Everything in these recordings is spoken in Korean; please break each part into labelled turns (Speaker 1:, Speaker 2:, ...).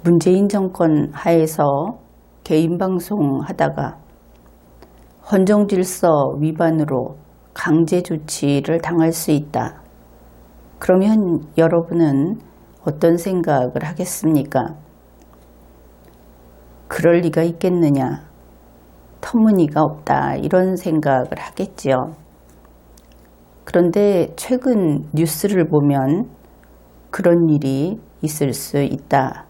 Speaker 1: 문재인 정권 하에서 개인 방송 하다가 헌정질서 위반으로 강제 조치를 당할 수 있다. 그러면 여러분은 어떤 생각을 하겠습니까? 그럴 리가 있겠느냐? 터무니가 없다. 이런 생각을 하겠지요. 그런데 최근 뉴스를 보면 그런 일이 있을 수 있다.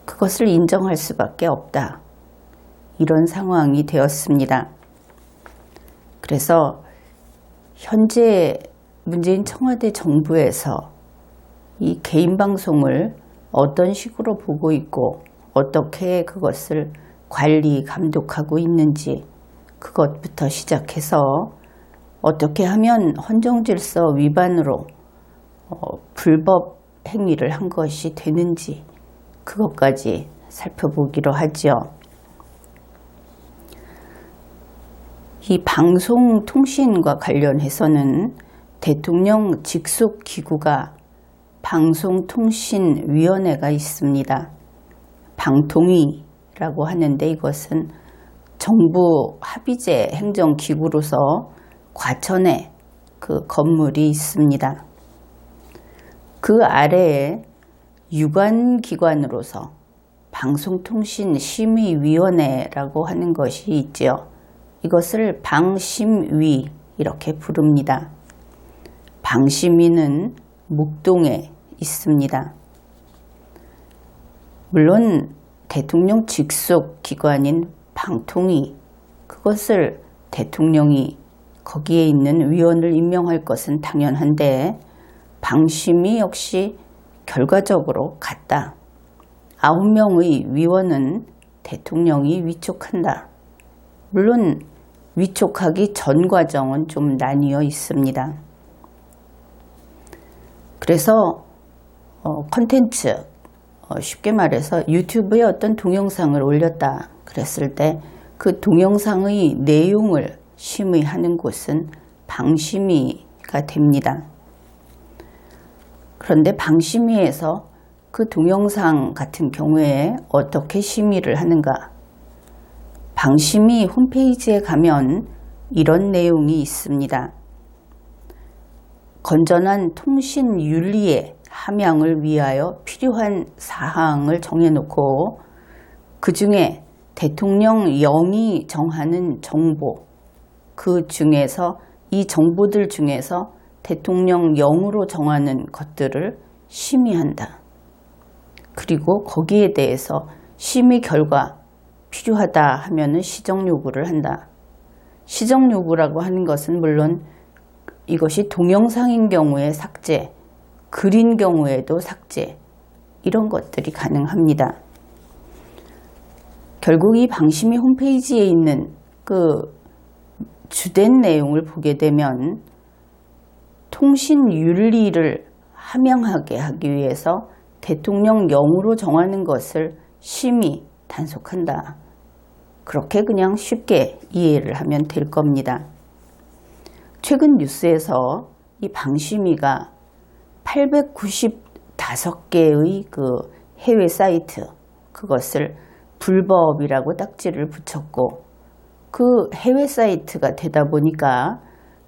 Speaker 1: 그것을 인정할 수밖에 없다. 이런 상황이 되었습니다. 그래서 현재 문재인 청와대 정부에서 이 개인 방송을 어떤 식으로 보고 있고 어떻게 그것을 관리, 감독하고 있는지 그것부터 시작해서 어떻게 하면 헌정질서 위반으로 불법 행위를 한 것이 되는지 그것까지 살펴보기로 하지요. 이 방송통신과 관련해서는 대통령 직속 기구가 방송통신위원회가 있습니다. 방통위라고 하는데 이것은 정부 합의제 행정기구로서 과천에 그 건물이 있습니다. 그 아래에 유관기관으로서 방송통신심의위원회라고 하는 것이 있지요. 이것을 방심위 이렇게 부릅니다. 방심위는 목동에 있습니다. 물론 대통령 직속 기관인 방통위, 그것을 대통령이 거기에 있는 위원을 임명할 것은 당연한데 방심위 역시 결과적으로 같다. 9명의 위원은 대통령이 위촉한다. 물론 위촉하기 전 과정은 좀 나뉘어 있습니다. 그래서 콘텐츠, 쉽게 말해서 유튜브에 어떤 동영상을 올렸다 그랬을 때 그 동영상의 내용을 심의하는 곳은 방심위가 됩니다. 그런데 방심위에서 그 동영상 같은 경우에 어떻게 심의를 하는가? 방심위 홈페이지에 가면 이런 내용이 있습니다. 건전한 통신 윤리의 함양을 위하여 필요한 사항을 정해놓고 그 중에 대통령령이 정하는 정보, 그 중에서 이 정보들 중에서 대통령령으로 정하는 것들을 심의한다. 그리고 거기에 대해서 심의 결과 필요하다 하면은 시정 요구를 한다. 시정 요구라고 하는 것은 물론 이것이 동영상인 경우에 삭제, 글인 경우에도 삭제, 이런 것들이 가능합니다. 결국 이 방심위 홈페이지에 있는 그 주된 내용을 보게 되면 통신 윤리를 함양하게 하기 위해서 대통령령으로 정하는 것을 심의, 단속한다. 그렇게 그냥 쉽게 이해를 하면 될 겁니다. 최근 뉴스에서 이 방심위가 895개의 그 해외 사이트, 그것을 불법이라고 딱지를 붙였고 그 해외 사이트가 되다 보니까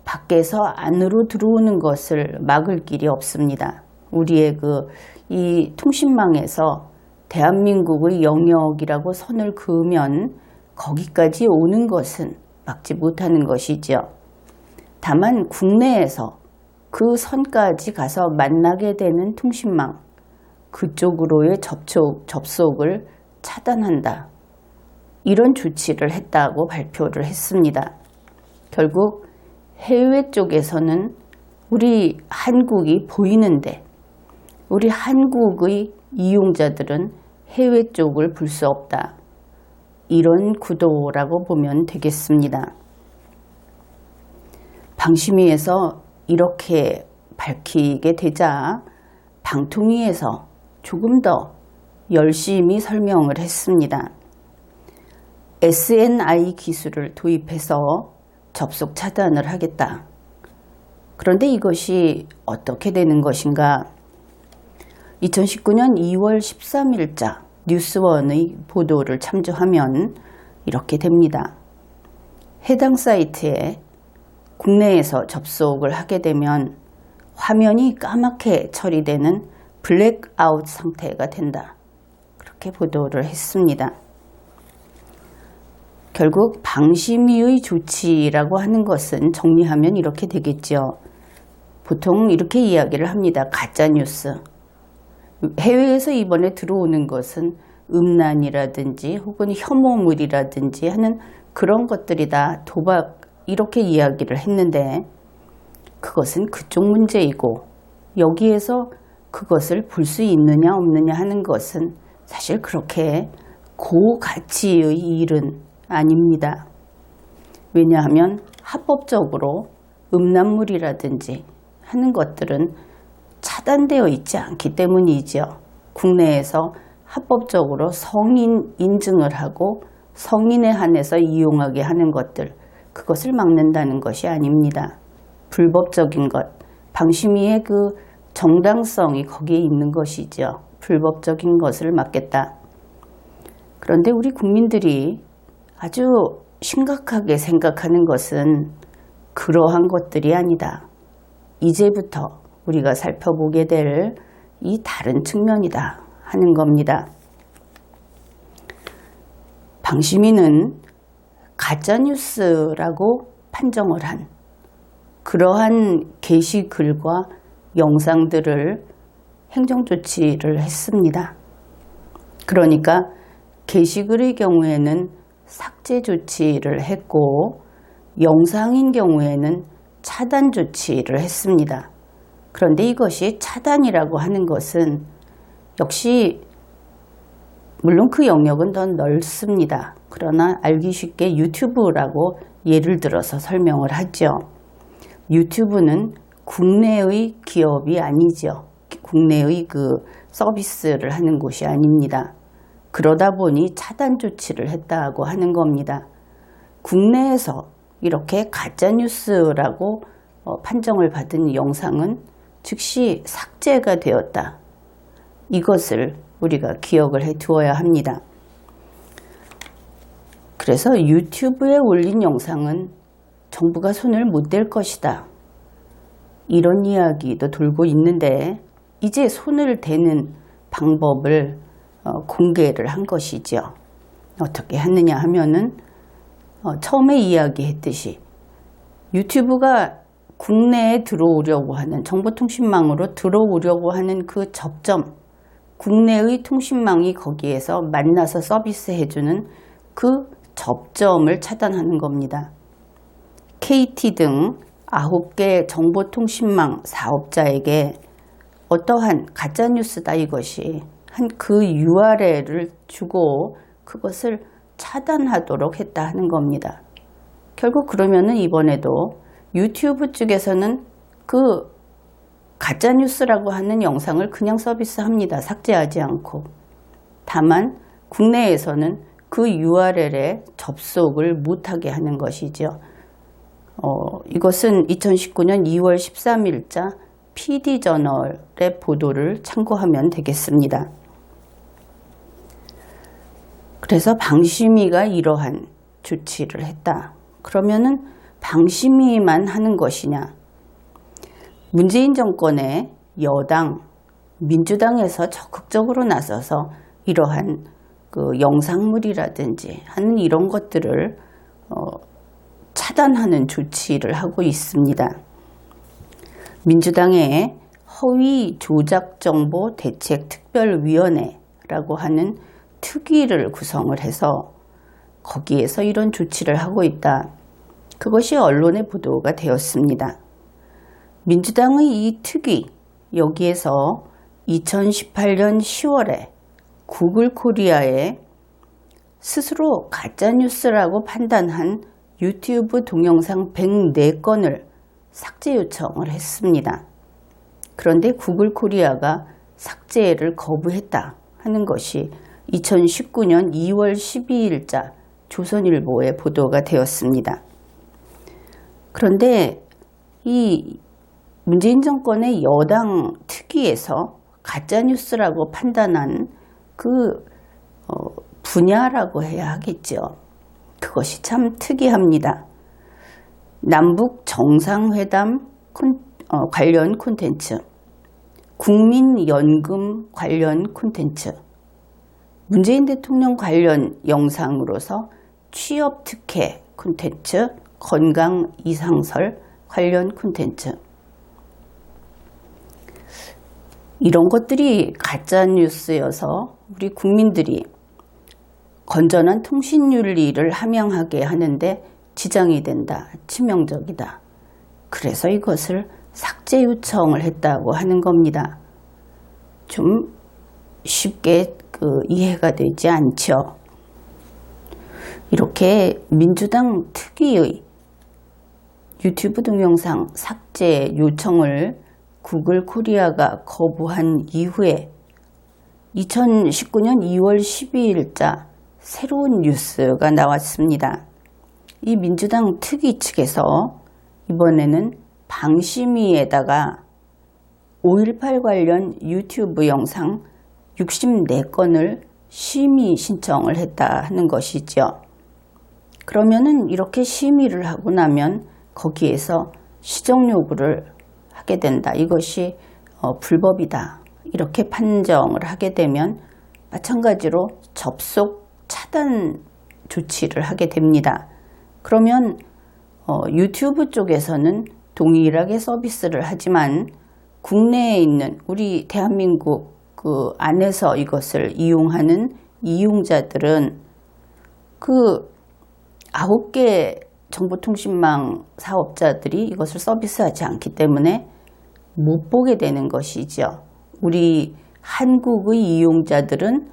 Speaker 1: 밖에서 안으로 들어오는 것을 막을 길이 없습니다. 우리의 이 통신망에서 대한민국의 영역이라고 선을 그으면 거기까지 오는 것은 막지 못하는 것이죠. 다만 국내에서 그 선까지 가서 만나게 되는 통신망, 그쪽으로의 접속을 차단한다. 이런 조치를 했다고 발표를 했습니다. 결국 해외 쪽에서는 우리 한국이 보이는데 우리 한국의 이용자들은 해외 쪽을 볼 수 없다. 이런 구도라고 보면 되겠습니다. 방심위에서 이렇게 밝히게 되자 방통위에서 조금 더 열심히 설명을 했습니다. SNI 기술을 도입해서 접속 차단을 하겠다. 그런데 이것이 어떻게 되는 것인가? 2019년 2월 13일자 뉴스원의 보도를 참조하면 이렇게 됩니다. 해당 사이트에 국내에서 접속을 하게 되면 화면이 까맣게 처리되는 블랙아웃 상태가 된다. 그렇게 보도를 했습니다. 결국 방심위의 조치라고 하는 것은 정리하면 이렇게 되겠죠. 보통 이렇게 이야기를 합니다. 가짜뉴스. 해외에서 이번에 들어오는 것은 음란이라든지 혹은 혐오물이라든지 하는 그런 것들이다. 도박 이렇게 이야기를 했는데 그것은 그쪽 문제이고 여기에서 그것을 볼 수 있느냐 없느냐 하는 것은 사실 그렇게 고가치의 일은 아닙니다. 왜냐하면 합법적으로 음란물이라든지 하는 것들은 차단되어 있지 않기 때문이죠. 국내에서 합법적으로 성인 인증을 하고 성인에 한해서 이용하게 하는 것들, 그것을 막는다는 것이 아닙니다. 불법적인 것, 방심위의 그 정당성이 거기에 있는 것이죠. 불법적인 것을 막겠다. 그런데 우리 국민들이 아주 심각하게 생각하는 것은 그러한 것들이 아니다. 이제부터 우리가 살펴보게 될 이 다른 측면이다 하는 겁니다. 방심위는 가짜뉴스라고 판정을 한 그러한 게시글과 영상들을 행정조치를 했습니다. 그러니까 게시글의 경우에는 삭제 조치를 했고 영상인 경우에는 차단 조치를 했습니다. 그런데 이것이 차단이라고 하는 것은 역시 물론 그 영역은 더 넓습니다. 그러나 알기 쉽게 유튜브라고 예를 들어서 설명을 하죠. 유튜브는 국내의 기업이 아니죠. 국내의 그 서비스를 하는 곳이 아닙니다. 그러다 보니 차단 조치를 했다고 하는 겁니다. 국내에서 이렇게 가짜뉴스라고 판정을 받은 영상은 즉시 삭제가 되었다. 이것을 우리가 기억을 해 두어야 합니다. 그래서 유튜브에 올린 영상은 정부가 손을 못 댈 것이다. 이런 이야기도 돌고 있는데 이제 손을 대는 방법을 공개를 한 것이죠. 어떻게 했느냐 하면은 처음에 이야기했듯이 유튜브가 국내에 들어오려고 하는 정보통신망으로 들어오려고 하는 그 접점, 국내의 통신망이 거기에서 만나서 서비스해주는 그 접점을 차단하는 겁니다. KT 등 9개 정보통신망 사업자에게 어떠한 가짜뉴스다 이것이 한 그 URL을 주고 그것을 차단하도록 했다 하는 겁니다. 결국 그러면은 이번에도 유튜브 쪽에서는 그 가짜뉴스라고 하는 영상을 그냥 서비스합니다. 삭제하지 않고. 다만 국내에서는 그 URL에 접속을 못하게 하는 것이죠. 이것은 2019년 2월 13일자 PD저널의 보도를 참고하면 되겠습니다. 그래서 방심위가 이러한 조치를 했다. 그러면은 방심위만 하는 것이냐? 문재인 정권의 여당, 민주당에서 적극적으로 나서서 이러한 그 영상물이라든지 하는 이런 것들을 차단하는 조치를 하고 있습니다. 민주당의 허위조작정보대책특별위원회라고 하는 특위를 구성을 해서 거기에서 이런 조치를 하고 있다. 그것이 언론에 보도가 되었습니다. 민주당의 이 특위, 여기에서 2018년 10월에 구글 코리아에 스스로 가짜뉴스라고 판단한 유튜브 동영상 104건을 삭제 요청을 했습니다. 그런데 구글 코리아가 삭제를 거부했다 하는 것이 2019년 2월 12일자 조선일보에 보도가 되었습니다. 그런데 이 문재인 정권의 여당 특위에서 가짜뉴스라고 판단한 그 분야라고 해야 하겠죠. 그것이 참 특이합니다. 남북 정상회담 관련 콘텐츠, 국민연금 관련 콘텐츠, 문재인 대통령 관련 영상으로서 취업 특혜 콘텐츠, 건강 이상설 관련 콘텐츠, 이런 것들이 가짜뉴스여서 우리 국민들이 건전한 통신윤리를 함양하게 하는데 지장이 된다, 치명적이다. 그래서 이것을 삭제 요청을 했다고 하는 겁니다. 좀 쉽게 이해가 되지 않죠. 이렇게 민주당 특위의 유튜브 동영상 삭제 요청을 구글 코리아가 거부한 이후에 2019년 2월 12일자 새로운 뉴스가 나왔습니다. 이 민주당 특위 측에서 이번에는 방심위에다가 5.18 관련 유튜브 영상 64건을 심의 신청을 했다 하는 것이죠. 그러면은 이렇게 심의를 하고 나면 거기에서 시정 요구를 하게 된다. 이것이 불법이다. 이렇게 판정을 하게 되면 마찬가지로 접속 차단 조치를 하게 됩니다. 그러면 유튜브 쪽에서는 동일하게 서비스를 하지만 국내에 있는 우리 대한민국 그 안에서 이것을 이용하는 이용자들은 그 9개 정보통신망 사업자들이 이것을 서비스하지 않기 때문에 못 보게 되는 것이죠. 우리 한국의 이용자들은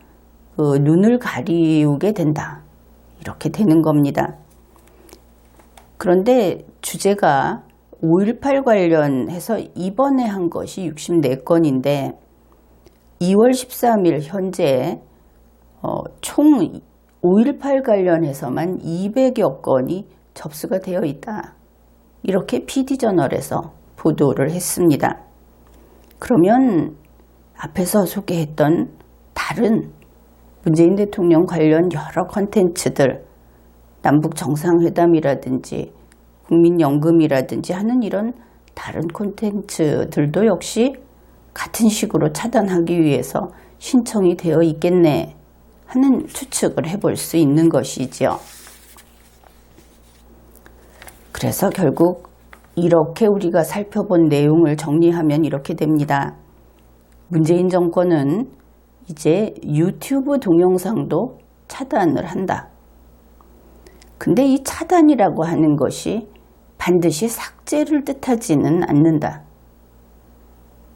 Speaker 1: 그 눈을 가리우게 된다. 이렇게 되는 겁니다. 그런데 주제가 5.18 관련해서 이번에 한 것이 64건인데 2월 13일 현재 총 5.18 관련해서만 200여 건이 접수가 되어 있다. 이렇게 PD저널에서 보도를 했습니다. 그러면 앞에서 소개했던 다른 문재인 대통령 관련 여러 콘텐츠들, 남북 정상회담이라든지 국민연금이라든지 하는 이런 다른 콘텐츠들도 역시 같은 식으로 차단하기 위해서 신청이 되어 있겠네 하는 추측을 해볼 수 있는 것이죠. 그래서 결국 이렇게 우리가 살펴본 내용을 정리하면 이렇게 됩니다. 문재인 정권은 이제 유튜브 동영상도 차단을 한다. 근데 이 차단이라고 하는 것이 반드시 삭제를 뜻하지는 않는다.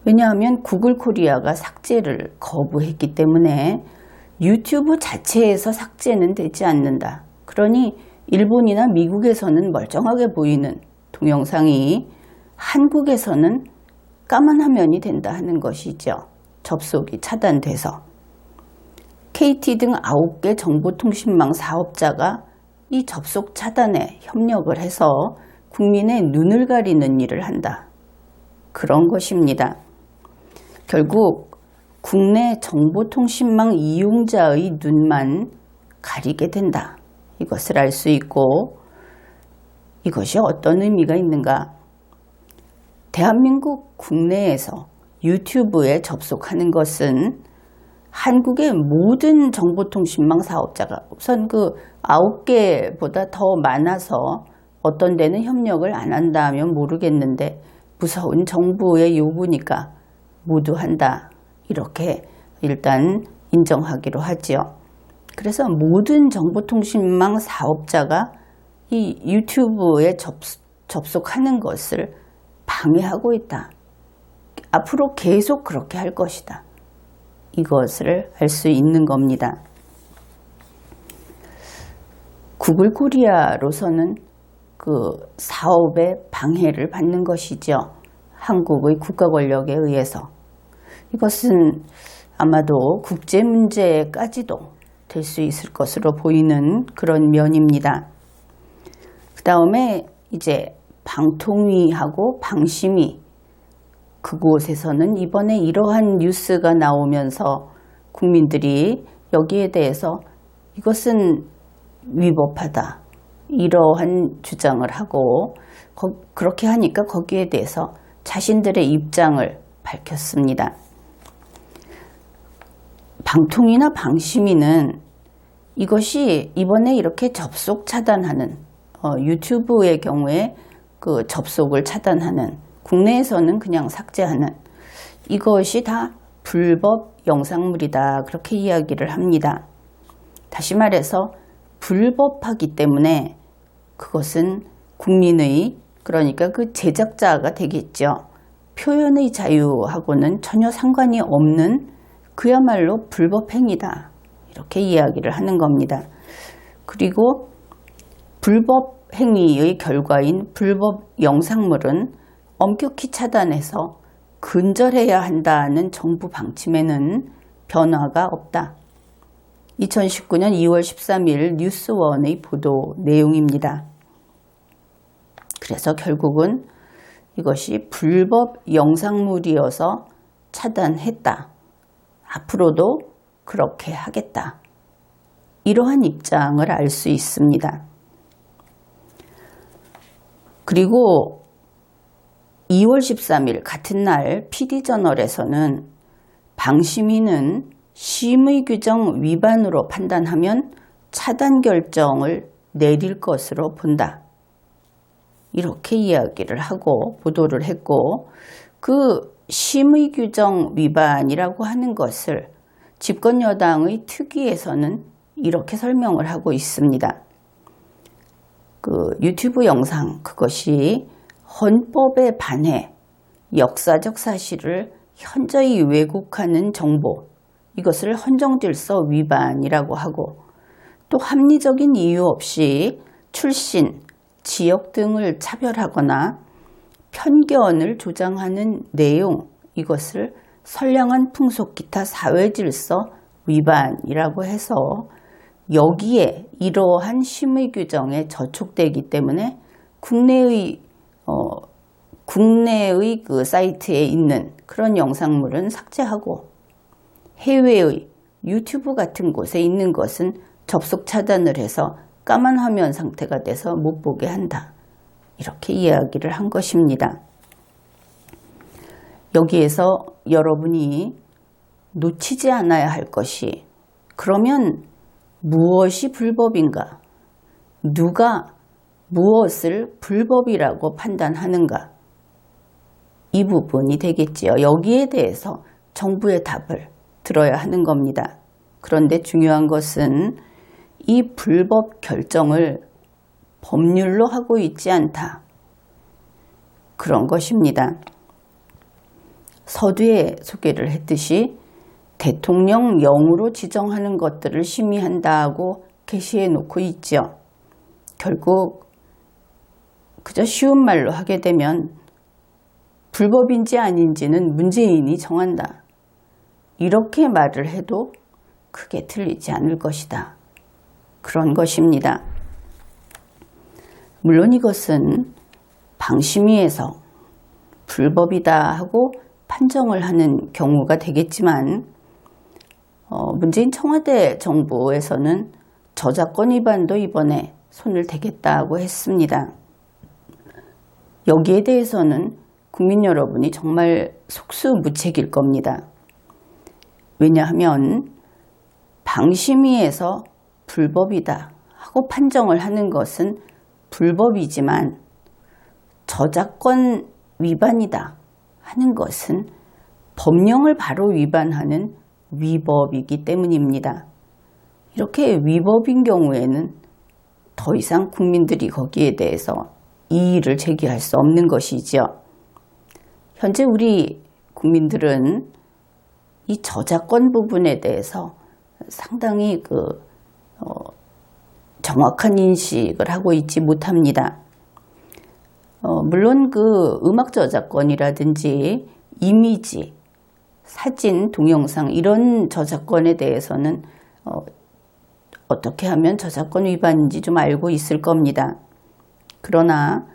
Speaker 1: 왜냐하면 구글 코리아가 삭제를 거부했기 때문에 유튜브 자체에서 삭제는 되지 않는다. 그러니 일본이나 미국에서는 멀쩡하게 보이는 동영상이 한국에서는 까만 화면이 된다 하는 것이죠. 접속이 차단돼서. KT 등 9개 정보통신망 사업자가 이 접속 차단에 협력을 해서 국민의 눈을 가리는 일을 한다. 그런 것입니다. 결국 국내 정보통신망 이용자의 눈만 가리게 된다. 이것을 알 수 있고 이것이 어떤 의미가 있는가? 대한민국 국내에서 유튜브에 접속하는 것은 한국의 모든 정보통신망 사업자가 우선 그 9개보다 더 많아서 어떤 데는 협력을 안 한다 하면 모르겠는데 무서운 정부의 요구니까 모두 한다. 이렇게 일단 인정하기로 하지요. 그래서 모든 정보통신망 사업자가 이 유튜브에 접속하는 것을 방해하고 있다. 앞으로 계속 그렇게 할 것이다. 이것을 알 수 있는 겁니다. 구글 코리아로서는 그 사업의 방해를 받는 것이죠. 한국의 국가 권력에 의해서. 이것은 아마도 국제 문제까지도 될 수 있을 것으로 보이는 그런 면입니다. 그 다음에 이제 방통위하고 방심위, 그곳에서는 이번에 이러한 뉴스가 나오면서 국민들이 여기에 대해서 이것은 위법하다, 이러한 주장을 하고 그렇게 하니까 거기에 대해서 자신들의 입장을 밝혔습니다. 방통위나 방심위는 이것이 이번에 이렇게 접속 차단하는 유튜브의 경우에 그 접속을 차단하는, 국내에서는 그냥 삭제하는, 이것이 다 불법 영상물이다, 그렇게 이야기를 합니다. 다시 말해서 불법하기 때문에 그것은 국민의, 그러니까 그 제작자가 되겠죠. 표현의 자유하고는 전혀 상관이 없는 그야말로 불법 행위다, 이렇게 이야기를 하는 겁니다. 그리고 불법 행위의 결과인 불법 영상물은 엄격히 차단해서 근절해야 한다는 정부 방침에는 변화가 없다. 2019년 2월 13일 뉴스원의 보도 내용입니다. 그래서 결국은 이것이 불법 영상물이어서 차단했다, 앞으로도 그렇게 하겠다, 이러한 입장을 알 수 있습니다. 그리고 2월 13일 같은 날 PD저널에서는 방심위는 심의 규정 위반으로 판단하면 차단 결정을 내릴 것으로 본다, 이렇게 이야기를 하고 보도를 했고, 그 심의 규정 위반이라고 하는 것을 집권 여당의 특위에서는 이렇게 설명을 하고 있습니다. 그 유튜브 영상, 그것이 헌법에 반해 역사적 사실을 현저히 왜곡하는 정보, 이것을 헌정질서 위반이라고 하고, 또 합리적인 이유 없이 출신, 지역 등을 차별하거나 편견을 조장하는 내용, 이것을 선량한 풍속 기타 사회질서 위반이라고 해서 여기에 이러한 심의 규정에 저촉되기 때문에 국내의 그 사이트에 있는 그런 영상물은 삭제하고 해외의 유튜브 같은 곳에 있는 것은 접속 차단을 해서 까만 화면 상태가 돼서 못 보게 한다, 이렇게 이야기를 한 것입니다. 여기에서 여러분이 놓치지 않아야 할 것이, 그러면 무엇이 불법인가? 누가 무엇을 불법이라고 판단하는가? 이 부분이 되겠지요. 여기에 대해서 정부의 답을 들어야 하는 겁니다. 그런데 중요한 것은 이 불법 결정을 법률로 하고 있지 않다, 그런 것입니다. 서두에 소개를 했듯이 대통령령으로 지정하는 것들을 심의한다고 게시해 놓고 있죠. 결국 그저 쉬운 말로 하게 되면 불법인지 아닌지는 문재인이 정한다, 이렇게 말을 해도 크게 틀리지 않을 것이다, 그런 것입니다. 물론 이것은 방심위에서 불법이다 하고 판정을 하는 경우가 되겠지만, 문재인 청와대 정부에서는 저작권 위반도 이번에 손을 대겠다고 했습니다. 여기에 대해서는 국민 여러분이 정말 속수무책일 겁니다. 왜냐하면 방심위에서 불법이다 하고 판정을 하는 것은 불법이지만 저작권 위반이다 하는 것은 법령을 바로 위반하는 위법이기 때문입니다. 이렇게 위법인 경우에는 더 이상 국민들이 거기에 대해서 이의를 제기할 수 없는 것이죠. 현재 우리 국민들은 이 저작권 부분에 대해서 상당히 정확한 인식을 하고 있지 못합니다. 물론 그 음악 저작권이라든지 이미지, 사진, 동영상 이런 저작권에 대해서는 어떻게 하면 저작권 위반인지 좀 알고 있을 겁니다. 그러나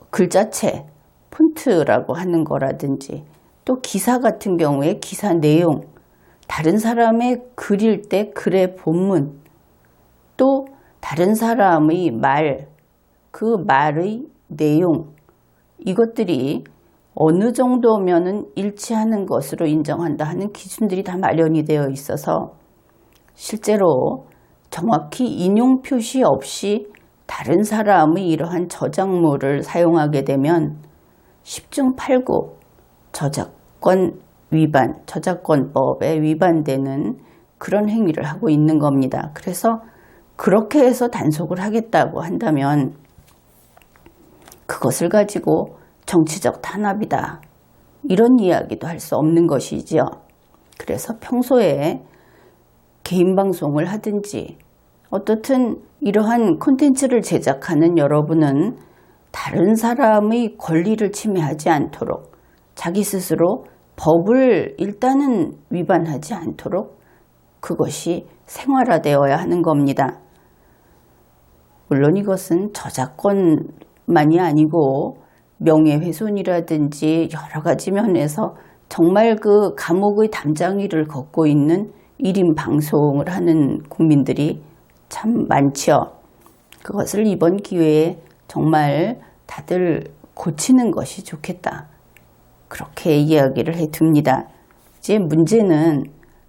Speaker 1: 글자체, 폰트라고 하는 거라든지 또 기사 같은 경우에 기사 내용, 다른 사람의 글일 때 글의 본문, 또 다른 사람의 말, 그 말의 내용, 이것들이 어느 정도면은 일치하는 것으로 인정한다 하는 기준들이 다 마련이 되어 있어서 실제로 정확히 인용 표시 없이 다른 사람의 이러한 저작물을 사용하게 되면 10중 8구 저작권 위반, 저작권법에 위반되는 그런 행위를 하고 있는 겁니다. 그래서 그렇게 해서 단속을 하겠다고 한다면 그것을 가지고 정치적 탄압이다, 이런 이야기도 할 수 없는 것이지요. 그래서 평소에 개인 방송을 하든지 어떻든 이러한 콘텐츠를 제작하는 여러분은 다른 사람의 권리를 침해하지 않도록 자기 스스로 법을 일단은 위반하지 않도록 그것이 생활화되어야 하는 겁니다. 물론 이것은 저작권만이 아니고 명예훼손이라든지 여러 가지 면에서 정말 그 감옥의 담장위를 걷고 있는 1인 방송을 하는 국민들이 참 많죠. 그것을 이번 기회에 정말 다들 고치는 것이 좋겠다, 그렇게 이야기를 해둡니다. 이제 문제는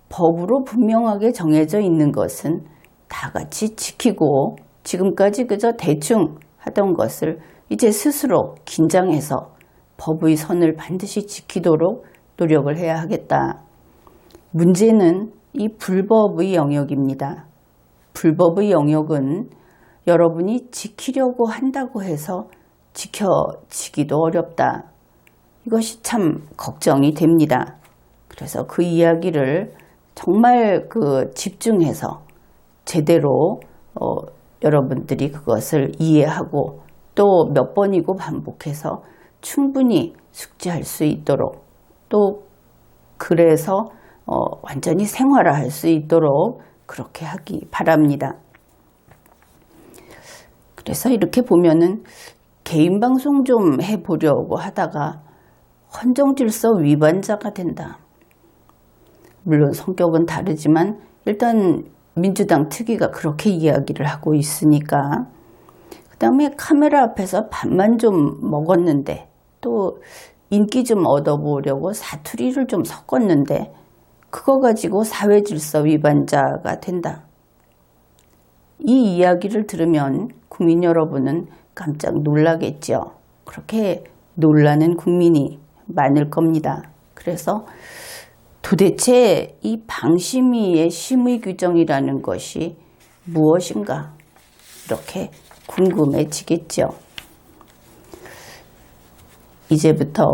Speaker 1: 법으로 분명하게 정해져 있는 것은 다 같이 지키고 지금까지 그저 대충 하던 것을 이제 스스로 긴장해서 법의 선을 반드시 지키도록 노력을 해야 하겠다. 문제는 이 불법의 영역입니다. 불법의 영역은 여러분이 지키려고 한다고 해서 지켜지기도 어렵다. 이것이 참 걱정이 됩니다. 그래서 그 이야기를 정말 집중해서 제대로 여러분들이 그것을 이해하고 또 몇 번이고 반복해서 충분히 숙지할 수 있도록, 또 그래서 완전히 생활화할 수 있도록 그렇게 하기 바랍니다. 그래서 이렇게 보면은 개인 방송 좀 해보려고 하다가 헌정질서 위반자가 된다. 물론 성격은 다르지만 일단 민주당 특위가 그렇게 이야기를 하고 있으니까, 그 다음에 카메라 앞에서 밥만 좀 먹었는데 또 인기 좀 얻어보려고 사투리를 좀 섞었는데 그거 가지고 사회질서 위반자가 된다. 이 이야기를 들으면 국민 여러분은 깜짝 놀라겠죠. 그렇게 놀라는 국민이 많을 겁니다. 그래서 도대체 이 방심위의 심의 규정이라는 것이 무엇인가, 이렇게 궁금해지겠죠. 이제부터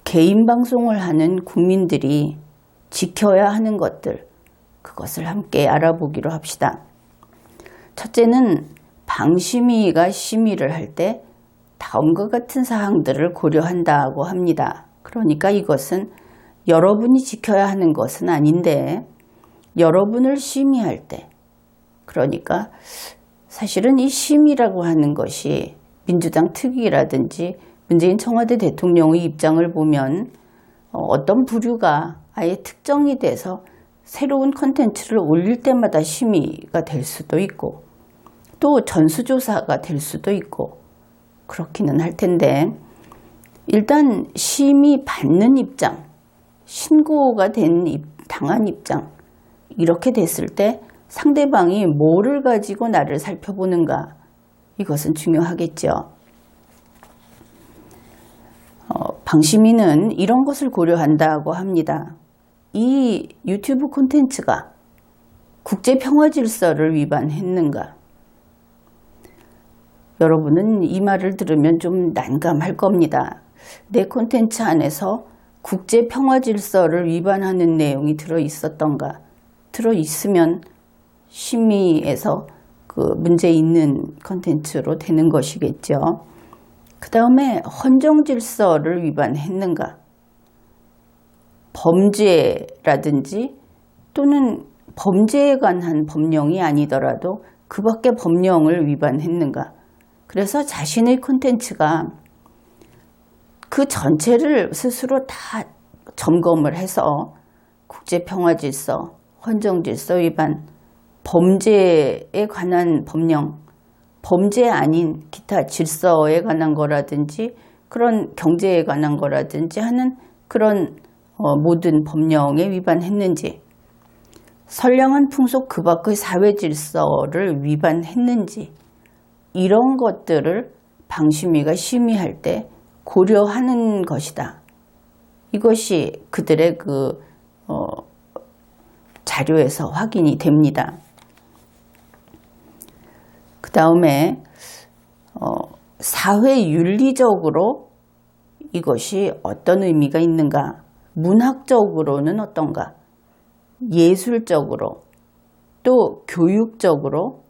Speaker 1: 개인 방송을 하는 국민들이 지켜야 하는 것들, 그것을 함께 알아보기로 합시다. 첫째는 방심위가 심의를 할 때 다음과 같은 사항들을 고려한다고 합니다. 그러니까 이것은 여러분이 지켜야 하는 것은 아닌데 여러분을 심의할 때, 그러니까 사실은 이 심의라고 하는 것이 민주당 특위라든지 문재인 청와대 대통령의 입장을 보면 어떤 부류가 아예 특정이 돼서 새로운 콘텐츠를 올릴 때마다 심의가 될 수도 있고 또 전수조사가 될 수도 있고 그렇기는 할 텐데, 일단 심의 받는 입장, 신고가 당한 입장, 이렇게 됐을 때 상대방이 뭐를 가지고 나를 살펴보는가, 이것은 중요하겠죠. 방심위는 이런 것을 고려한다고 합니다. 이 유튜브 콘텐츠가 국제평화질서를 위반했는가? 여러분은 이 말을 들으면 좀 난감할 겁니다. 내 콘텐츠 안에서 국제평화질서를 위반하는 내용이 들어있었던가? 들어있으면 심의에서 그 문제 있는 콘텐츠로 되는 것이겠죠. 그 다음에 헌정질서를 위반했는가? 범죄라든지 또는 범죄에 관한 법령이 아니더라도 그 밖의 법령을 위반했는가? 그래서 자신의 콘텐츠가 그 전체를 스스로 다 점검을 해서 국제평화질서, 헌정질서 위반, 범죄에 관한 법령, 범죄 아닌 기타 질서에 관한 거라든지 그런 경제에 관한 거라든지 하는 그런 모든 법령에 위반했는지, 선량한 풍속 그 밖의 사회 질서를 위반했는지, 이런 것들을 방심위가 심의할 때 고려하는 것이다. 이것이 그들의 그 자료에서 확인이 됩니다. 그 다음에 사회윤리적으로 이것이 어떤 의미가 있는가, 문학적으로는 어떤가, 예술적으로, 또 교육적으로,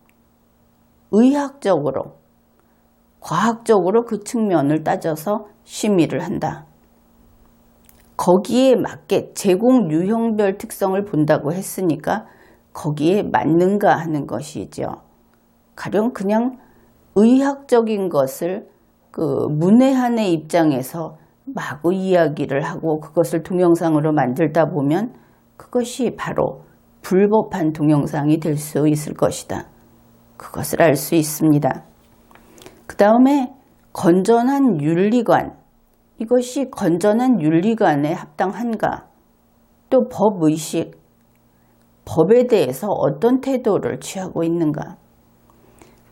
Speaker 1: 의학적으로, 과학적으로 그 측면을 따져서 심의를 한다. 거기에 맞게 제공 유형별 특성을 본다고 했으니까 거기에 맞는가 하는 것이죠. 가령 그냥 의학적인 것을 그 문외한의 입장에서 마구 이야기를 하고 그것을 동영상으로 만들다 보면 그것이 바로 불법한 동영상이 될 수 있을 것이다. 그것을 알 수 있습니다. 그 다음에 건전한 윤리관, 이것이 건전한 윤리관에 합당한가, 또 법의식, 법에 대해서 어떤 태도를 취하고 있는가,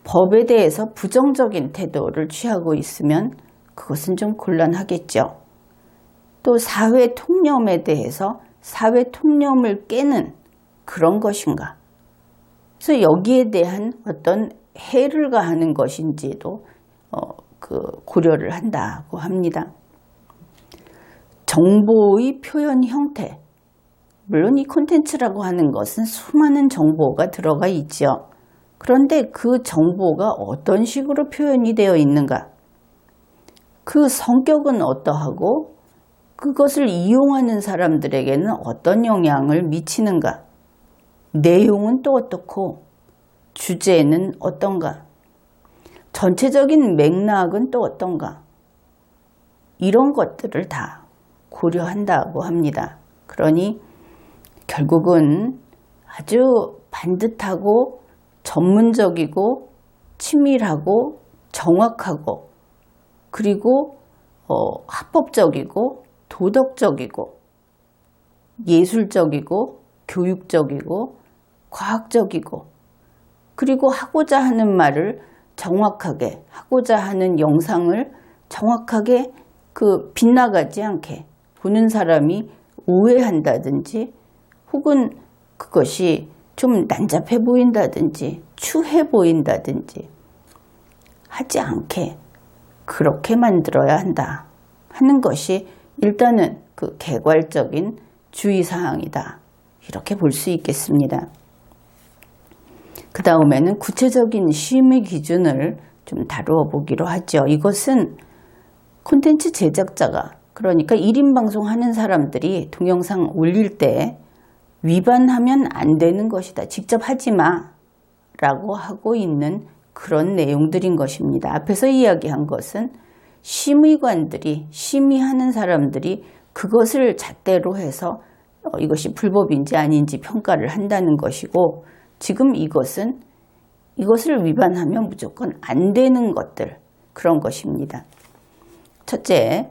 Speaker 1: 법에 대해서 부정적인 태도를 취하고 있으면 그것은 좀 곤란하겠죠. 또 사회 통념에 대해서 사회 통념을 깨는 그런 것인가. 그래서 여기에 대한 어떤 해를 가하는 것인지도 고려를 한다고 합니다. 정보의 표현 형태. 물론 이 콘텐츠라고 하는 것은 수많은 정보가 들어가 있죠. 그런데 그 정보가 어떤 식으로 표현이 되어 있는가? 그 성격은 어떠하고 그것을 이용하는 사람들에게는 어떤 영향을 미치는가? 내용은 또 어떻고 주제는 어떤가? 전체적인 맥락은 또 어떤가? 이런 것들을 다 고려한다고 합니다. 그러니 결국은 아주 반듯하고 전문적이고 치밀하고 정확하고 그리고 합법적이고 도덕적이고 예술적이고 교육적이고 과학적이고 그리고 하고자 하는 말을 정확하게 하고자 하는 영상을 정확하게 빗나가지 않게 보는 사람이 오해한다든지 혹은 그것이 좀 난잡해 보인다든지 추해 보인다든지 하지 않게 그렇게 만들어야 한다 하는 것이 일단은 그 개괄적인 주의사항이다. 이렇게 볼 수 있겠습니다. 그 다음에는 구체적인 심의 기준을 좀 다루어 보기로 하죠. 이것은 콘텐츠 제작자가 그러니까 1인 방송하는 사람들이 동영상 올릴 때 위반하면 안 되는 것이다. 직접 하지 마 라고 하고 있는 그런 내용들인 것입니다. 앞에서 이야기한 것은 심의관들이 심의하는 사람들이 그것을 잣대로 해서 이것이 불법인지 아닌지 평가를 한다는 것이고 지금 이것은 이것을 위반하면 무조건 안 되는 것들 그런 것입니다. 첫째,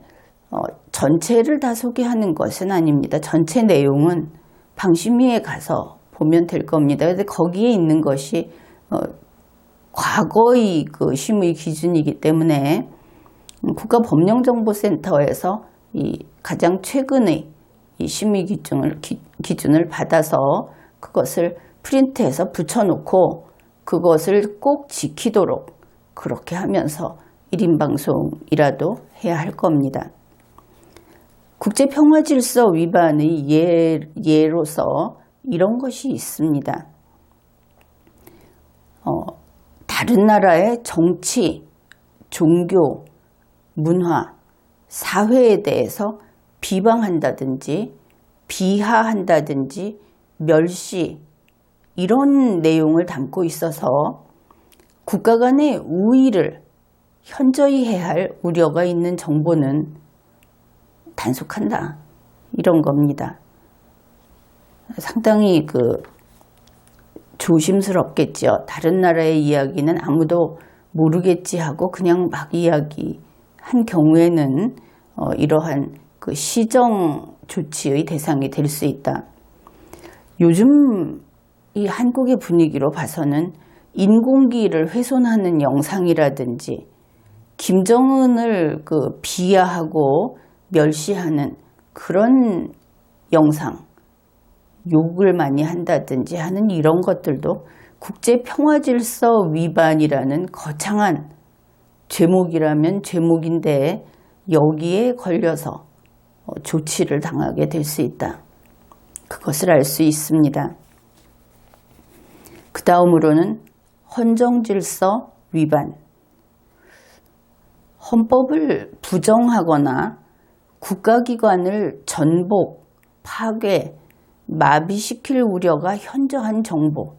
Speaker 1: 전체를 다 소개하는 것은 아닙니다. 전체 내용은 방심위에 가서 보면 될 겁니다. 그런데 거기에 있는 것이 과거의 그 심의 기준이기 때문에 국가법령정보센터에서 이 가장 최근의 이 심의 기준을 받아서 그것을 프린트해서 붙여놓고 그것을 꼭 지키도록 그렇게 하면서 1인 방송이라도 해야 할 겁니다. 국제평화질서 위반의 예로서 이런 것이 있습니다. 다른 나라의 정치, 종교, 문화, 사회에 대해서 비방한다든지 비하한다든지 멸시 이런 내용을 담고 있어서 국가 간의 우위를 현저히 해할 우려가 있는 정보는 단속한다. 이런 겁니다. 상당히 조심스럽겠죠. 다른 나라의 이야기는 아무도 모르겠지 하고 그냥 막 이야기한 경우에는 이러한 시정 조치의 대상이 될 수 있다. 요즘 이 한국의 분위기로 봐서는 인공기를 훼손하는 영상이라든지 김정은을 비하하고 멸시하는 그런 영상, 욕을 많이 한다든지 하는 이런 것들도 국제평화질서 위반이라는 거창한 죄목이라면 죄목인데 여기에 걸려서 조치를 당하게 될 수 있다. 그것을 알 수 있습니다. 그 다음으로는 헌정질서 위반. 헌법을 부정하거나 국가기관을 전복, 파괴, 마비시킬 우려가 현저한 정보.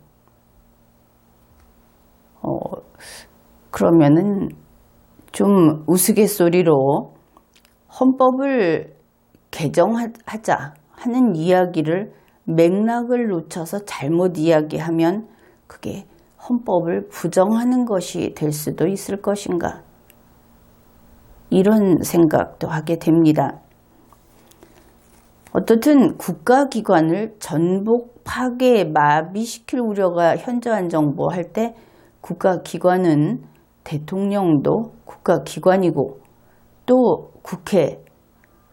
Speaker 1: 그러면은 좀 우스갯소리로 헌법을 개정하자 하는 이야기를 맥락을 놓쳐서 잘못 이야기하면 그게 헌법을 부정하는 것이 될 수도 있을 것인가. 이런 생각도 하게 됩니다. 어떻든 국가기관을 전복, 파괴, 마비시킬 우려가 현저한 정보 할 때 국가기관은 대통령도 국가기관이고 또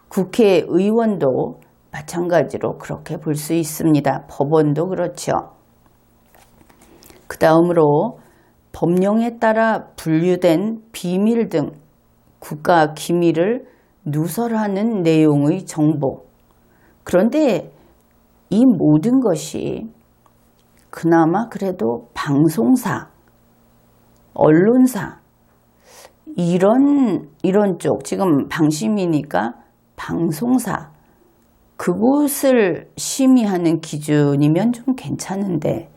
Speaker 1: 국회의원도 마찬가지로 그렇게 볼 수 있습니다. 법원도 그렇죠. 그 다음으로 법령에 따라 분류된 비밀 등 국가 기밀을 누설하는 내용의 정보. 그런데 이 모든 것이 그나마 그래도 방송사, 언론사 이런 쪽, 지금 방심이니까 방송사, 그곳을 심의하는 기준이면 좀 괜찮은데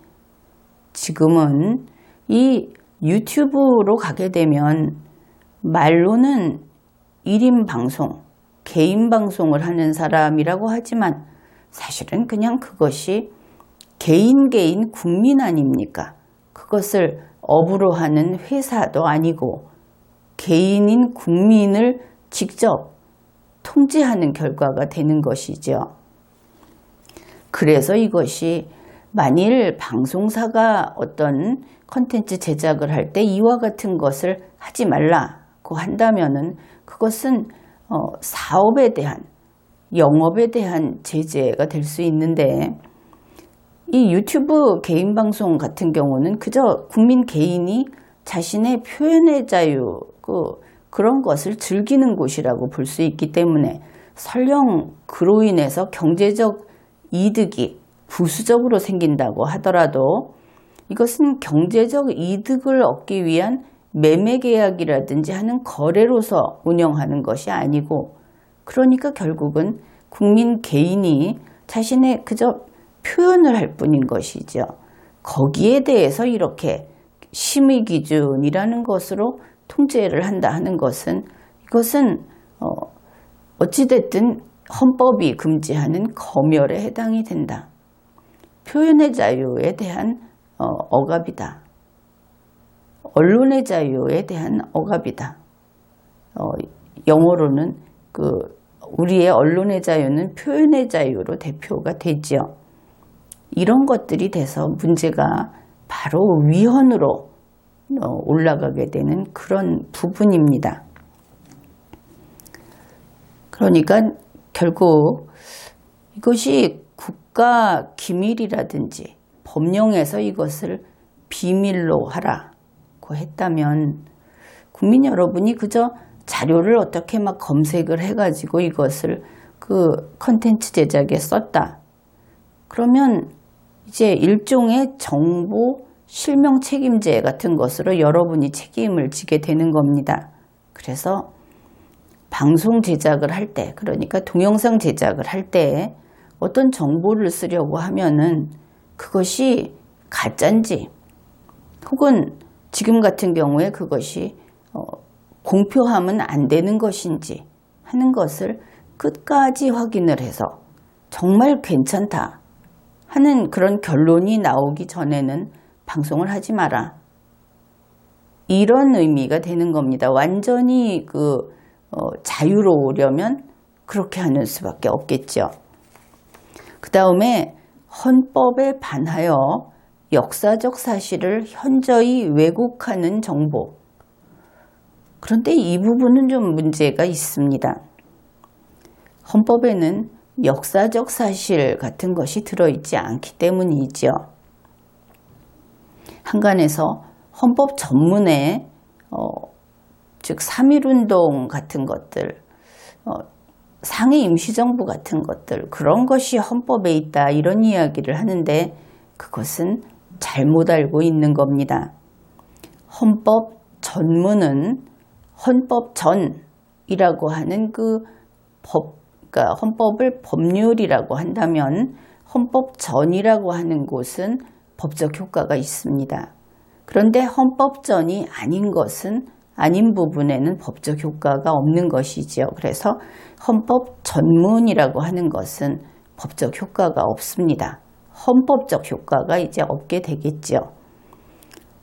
Speaker 1: 지금은 이 유튜브로 가게 되면 말로는 1인 방송, 개인 방송을 하는 사람이라고 하지만 사실은 그냥 그것이 개인 국민 아닙니까? 그것을 업으로 하는 회사도 아니고 개인인 국민을 직접 통제하는 결과가 되는 것이죠. 그래서 이것이 만일 방송사가 어떤 콘텐츠 제작을 할 때 이와 같은 것을 하지 말라고 한다면은 그것은 사업에 대한, 영업에 대한 제재가 될 수 있는데 이 유튜브 개인 방송 같은 경우는 그저 국민 개인이 자신의 표현의 자유, 그런 것을 즐기는 곳이라고 볼 수 있기 때문에 설령 그로 인해서 경제적 이득이 부수적으로 생긴다고 하더라도 이것은 경제적 이득을 얻기 위한 매매 계약이라든지 하는 거래로서 운영하는 것이 아니고, 그러니까 결국은 국민 개인이 자신의 그저 표현을 할 뿐인 것이죠. 거기에 대해서 이렇게 심의 기준이라는 것으로 통제를 한다 하는 것은, 이것은 어찌됐든 헌법이 금지하는 검열에 해당이 된다. 표현의 자유에 대한 억압이다. 언론의 자유에 대한 억압이다. 영어로는 우리의 언론의 자유는 표현의 자유로 대표가 되죠. 이런 것들이 돼서 문제가 바로 위헌으로 올라가게 되는 그런 부분입니다. 그러니까 결국 이것이 국가 기밀이라든지 법령에서 이것을 비밀로 하라고 했다면 국민 여러분이 그저 자료를 어떻게 막 검색을 해가지고 이것을 컨텐츠 제작에 썼다. 그러면 이제 일종의 정보 실명 책임제 같은 것으로 여러분이 책임을 지게 되는 겁니다. 그래서 방송 제작을 할 때, 그러니까 동영상 제작을 할 때 어떤 정보를 쓰려고 하면은 그것이 가짜인지 혹은 지금 같은 경우에 그것이 공표하면 안 되는 것인지 하는 것을 끝까지 확인을 해서 정말 괜찮다 하는 그런 결론이 나오기 전에는 방송을 하지 마라. 이런 의미가 되는 겁니다. 완전히 자유로우려면 그렇게 하는 수밖에 없겠죠. 그 다음에 헌법에 반하여 역사적 사실을 현저히 왜곡하는 정보. 그런데 이 부분은 좀 문제가 있습니다. 헌법에는 역사적 사실 같은 것이 들어있지 않기 때문이죠. 한간에서 헌법 전문에 즉 3.1운동 같은 것들, 상해 임시정부 같은 것들, 그런 것이 헌법에 있다 이런 이야기를 하는데 그것은 잘못 알고 있는 겁니다. 헌법 전문은 헌법 전이라고 하는 그러니까 헌법을 법률이라고 한다면 헌법 전이라고 하는 곳은 법적 효과가 있습니다. 그런데 헌법 전이 아닌 것은 아닌 부분에는 법적 효과가 없는 것이지요. 그래서 헌법 전문이라고 하는 것은 법적 효과가 없습니다. 헌법적 효과가 이제 없게 되겠죠.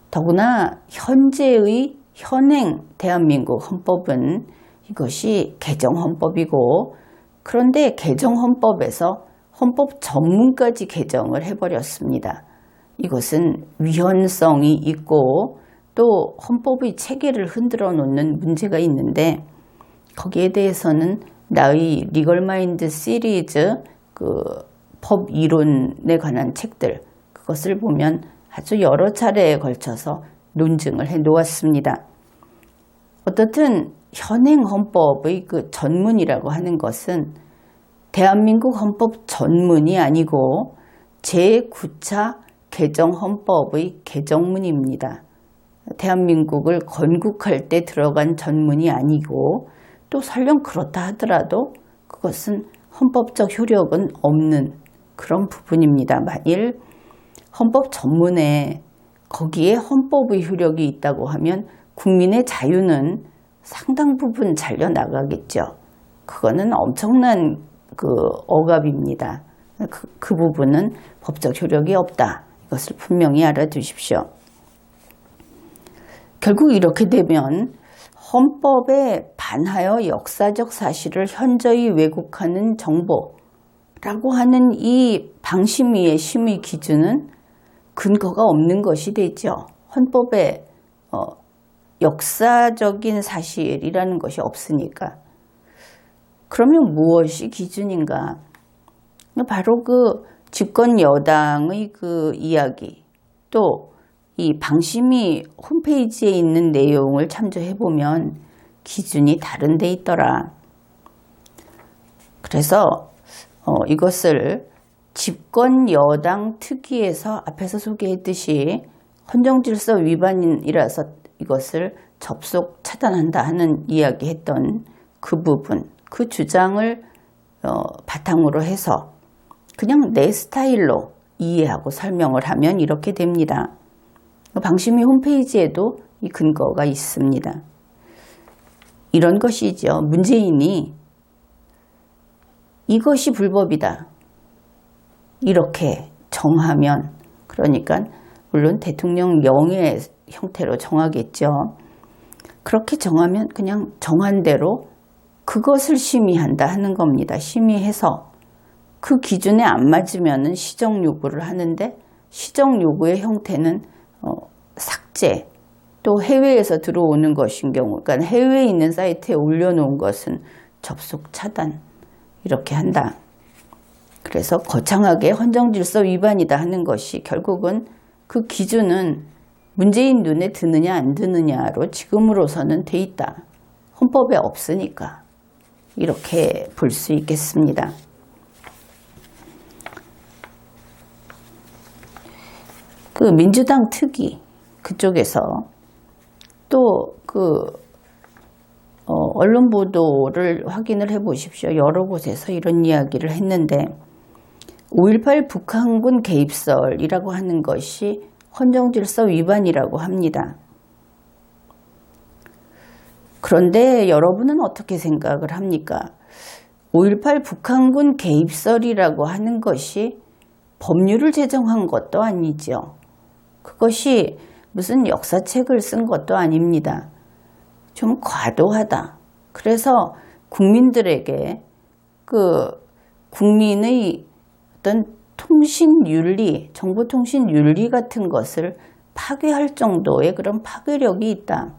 Speaker 1: 더구나 현재의 현행 대한민국 헌법은 이것이 개정헌법이고 그런데 개정헌법에서 헌법 전문까지 개정을 해버렸습니다. 이것은 위헌성이 있고 또 헌법의 체계를 흔들어 놓는 문제가 있는데 거기에 대해서는 나의 리걸마인드 시리즈 법 이론에 관한 책들 그것을 보면 아주 여러 차례에 걸쳐서 논증을 해 놓았습니다. 어떻든 현행 헌법의 전문이라고 하는 것은 대한민국 헌법 전문이 아니고 제9차 개정헌법의 개정문입니다. 대한민국을 건국할 때 들어간 전문이 아니고 또 설령 그렇다 하더라도 그것은 헌법적 효력은 없는 그런 부분입니다. 만일 헌법 전문에 거기에 헌법의 효력이 있다고 하면 국민의 자유는 상당 부분 잘려나가겠죠. 그거는 엄청난 억압입니다. 그 부분은 법적 효력이 없다. 이것을 분명히 알아두십시오. 결국 이렇게 되면 헌법에 반하여 역사적 사실을 현저히 왜곡하는 정보라고 하는 이 방심위의 심의 기준은 근거가 없는 것이 되죠. 헌법에 역사적인 사실이라는 것이 없으니까. 그러면 무엇이 기준인가? 바로 집권 여당의 이야기, 또 이 방심위 홈페이지에 있는 내용을 참조해보면 기준이 다른 데 있더라. 그래서 이것을 집권 여당 특위에서 앞에서 소개했듯이 헌정질서 위반이라서 이것을 접속 차단한다 하는 이야기했던 그 부분, 그 주장을 바탕으로 해서 그냥 내 스타일로 이해하고 설명을 하면 이렇게 됩니다. 방심위 홈페이지에도 이 근거가 있습니다. 이런 것이죠. 문재인이 이것이 불법이다. 이렇게 정하면 그러니까 물론 대통령 명예 형태로 정하겠죠. 그렇게 정하면 그냥 정한 대로 그것을 심의한다 하는 겁니다. 심의해서 그 기준에 안 맞으면 시정 요구를 하는데 시정 요구의 형태는 삭제, 또 해외에서 들어오는 것인 경우, 그러니까 해외에 있는 사이트에 올려놓은 것은 접속 차단 이렇게 한다. 그래서 거창하게 헌정질서 위반이다 하는 것이 결국은 그 기준은 문재인 눈에 드느냐 안 드느냐로 지금으로서는 돼 있다. 헌법에 없으니까 이렇게 볼 수 있겠습니다. 민주당 특위 그쪽에서 또 언론 보도를 확인을 해 보십시오. 여러 곳에서 이런 이야기를 했는데 5.18 북한군 개입설이라고 하는 것이 헌정질서 위반이라고 합니다. 그런데 여러분은 어떻게 생각을 합니까? 5.18 북한군 개입설이라고 하는 것이 법률을 제정한 것도 아니죠. 그것이 무슨 역사책을 쓴 것도 아닙니다. 좀 과도하다. 그래서 국민들에게 국민의 어떤 통신윤리, 정보통신윤리 같은 것을 파괴할 정도의 그런 파괴력이 있다.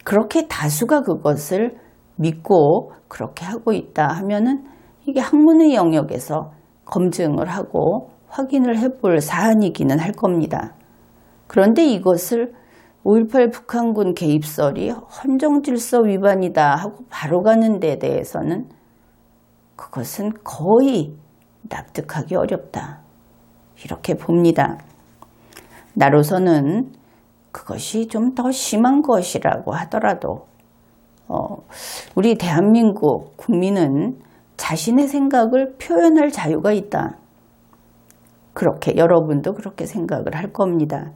Speaker 1: 그렇게 다수가 그것을 믿고 그렇게 하고 있다 하면은 이게 학문의 영역에서 검증을 하고 확인을 해볼 사안이기는 할 겁니다. 그런데 이것을 5.18 북한군 개입설이 헌정질서 위반이다 하고 바로 가는 데 대해서는 그것은 거의 납득하기 어렵다. 이렇게 봅니다. 나로서는 그것이 좀 더 심한 것이라고 하더라도 우리 대한민국 국민은 자신의 생각을 표현할 자유가 있다. 그렇게 여러분도 그렇게 생각을 할 겁니다.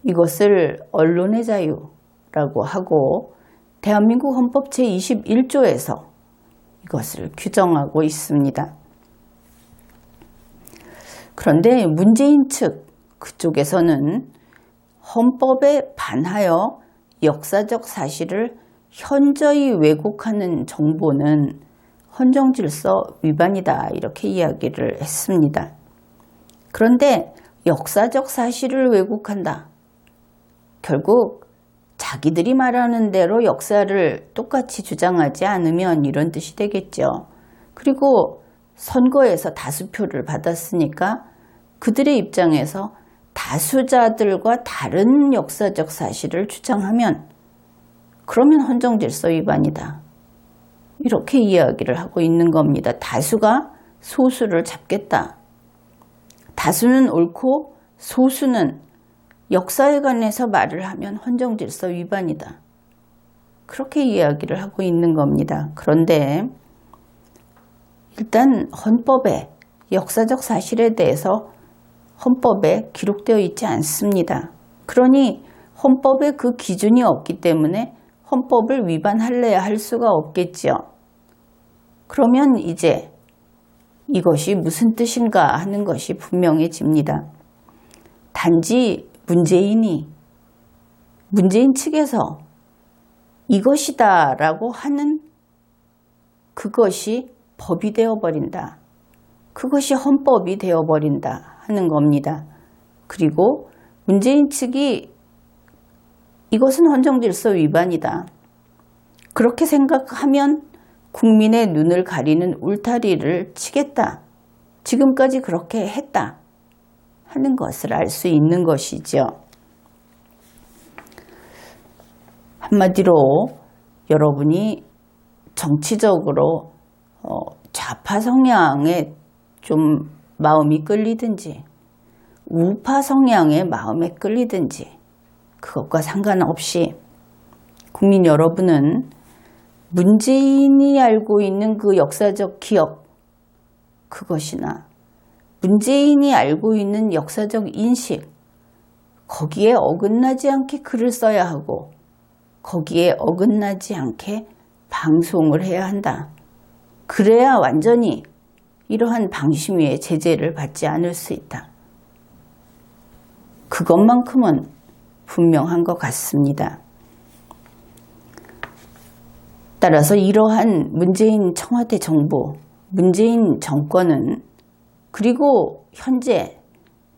Speaker 1: 이것을 언론의 자유라고 하고 대한민국 헌법 제21조에서 이것을 규정하고 있습니다. 그런데 문재인 측 그쪽에서는 헌법에 반하여 역사적 사실을 현저히 왜곡하는 정보는 헌정질서 위반이다 이렇게 이야기를 했습니다. 그런데 역사적 사실을 왜곡한다. 결국 자기들이 말하는 대로 역사를 똑같이 주장하지 않으면 이런 뜻이 되겠죠. 그리고 선거에서 다수표를 받았으니까 그들의 입장에서 다수자들과 다른 역사적 사실을 주장하면 그러면 헌정질서 위반이다. 이렇게 이야기를 하고 있는 겁니다. 다수가 소수를 잡겠다. 다수는 옳고 소수는 역사에 관해서 말을 하면 헌정질서 위반이다. 그렇게 이야기를 하고 있는 겁니다. 그런데 일단 헌법에 역사적 사실에 대해서 헌법에 기록되어 있지 않습니다. 그러니 헌법에 그 기준이 없기 때문에 헌법을 위반할래야 할 수가 없겠죠. 그러면 이제 이것이 무슨 뜻인가 하는 것이 분명해집니다. 단지 문재인 측에서 이것이다 라고 하는 그것이 법이 되어버린다. 그것이 헌법이 되어버린다 하는 겁니다. 그리고 문재인 측이 이것은 헌정질서 위반이다. 그렇게 생각하면 국민의 눈을 가리는 울타리를 치겠다. 지금까지 그렇게 했다. 하는 것을 알 수 있는 것이죠. 한마디로 여러분이 정치적으로 좌파 성향에 좀 마음이 끌리든지 우파 성향의 마음에 끌리든지 그것과 상관없이 국민 여러분은 문재인이 알고 있는 그 역사적 기억 그것이나 문재인이 알고 있는 역사적 인식 거기에 어긋나지 않게 글을 써야 하고 거기에 어긋나지 않게 방송을 해야 한다. 그래야 완전히 이러한 방심위의 제재를 받지 않을 수 있다. 그것만큼은 분명한 것 같습니다. 따라서 이러한 문재인 청와대 정부, 문재인 정권은 그리고 현재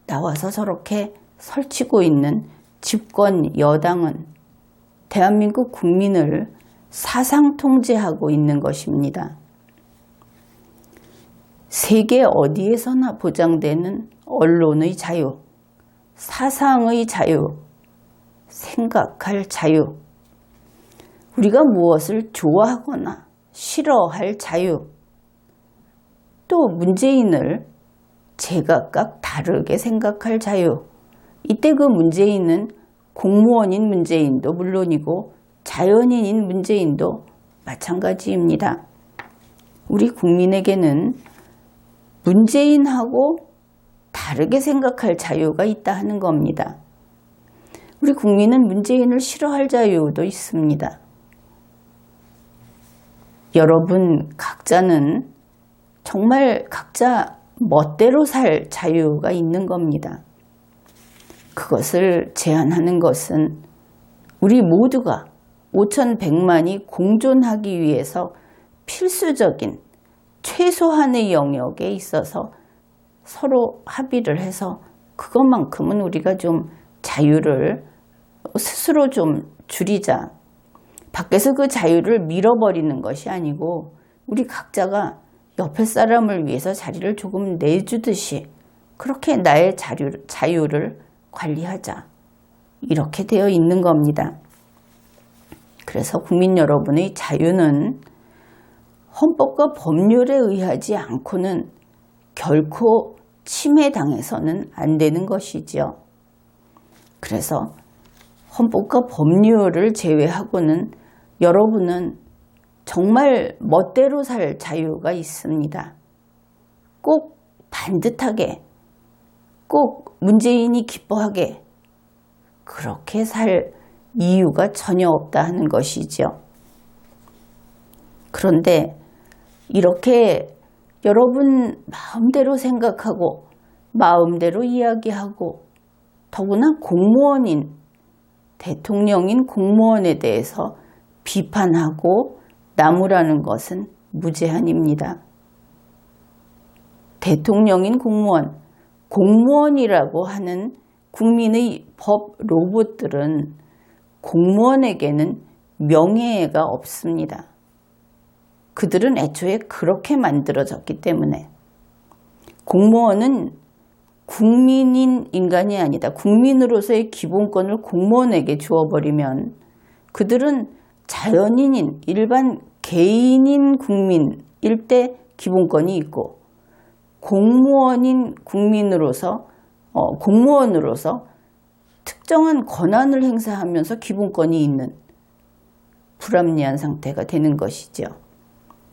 Speaker 1: 나와서 저렇게 설치고 있는 집권 여당은 대한민국 국민을 사상 통제하고 있는 것입니다. 세계 어디에서나 보장되는 언론의 자유, 사상의 자유, 생각할 자유, 우리가 무엇을 좋아하거나 싫어할 자유, 또 문재인을 제각각 다르게 생각할 자유. 이때 그 문재인은 공무원인 문재인도 물론이고 자연인인 문재인도 마찬가지입니다. 우리 국민에게는 문재인하고 다르게 생각할 자유가 있다 하는 겁니다. 우리 국민은 문재인을 싫어할 자유도 있습니다. 여러분 각자는 정말 각자 멋대로 살 자유가 있는 겁니다. 그것을 제한하는 것은 우리 모두가 5,100만이 공존하기 위해서 필수적인 최소한의 영역에 있어서 서로 합의를 해서 그것만큼은 우리가 좀 자유를 스스로 좀 줄이자. 밖에서 그 자유를 밀어버리는 것이 아니고 우리 각자가 옆에 사람을 위해서 자리를 조금 내주듯이 그렇게 나의 자유를 관리하자. 이렇게 되어 있는 겁니다. 그래서 국민 여러분의 자유는 헌법과 법률에 의하지 않고는 결코 침해당해서는 안 되는 것이지요. 그래서 헌법과 법률을 제외하고는 여러분은 정말 멋대로 살 자유가 있습니다. 꼭 반듯하게, 꼭 문재인이 기뻐하게 그렇게 살 이유가 전혀 없다 하는 것이죠. 그런데 이렇게 여러분 마음대로 생각하고 마음대로 이야기하고 더구나 공무원인 대통령인 공무원에 대해서 비판하고 나무라는 것은 무제한입니다. 대통령인 공무원, 공무원이라고 하는 국민의 법 로봇들은 공무원에게는 명예가 없습니다. 그들은 애초에 그렇게 만들어졌기 때문에 공무원은 국민인 인간이 아니다. 국민으로서의 기본권을 공무원에게 주어버리면 그들은 자연인인 일반 개인인 국민일 때 기본권이 있고 공무원인 국민으로서 공무원으로서 특정한 권한을 행사하면서 기본권이 있는 불합리한 상태가 되는 것이죠.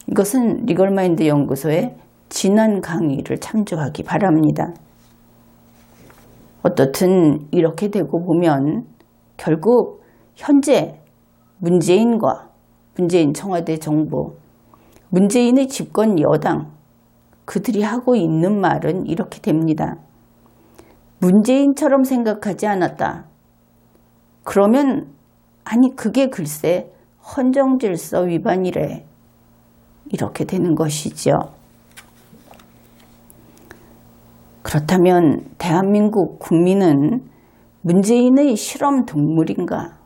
Speaker 1: 이것은 리걸마인드 연구소의 지난 강의를 참조하기 바랍니다. 어떻든 이렇게 되고 보면 결국 현재 문재인과 문재인 청와대 정부, 문재인의 집권 여당, 그들이 하고 있는 말은 이렇게 됩니다. 문재인처럼 생각하지 않았다. 그러면 아니 그게 글쎄 헌정질서 위반이래. 이렇게 되는 것이죠. 그렇다면 대한민국 국민은 문재인의 실험 동물인가?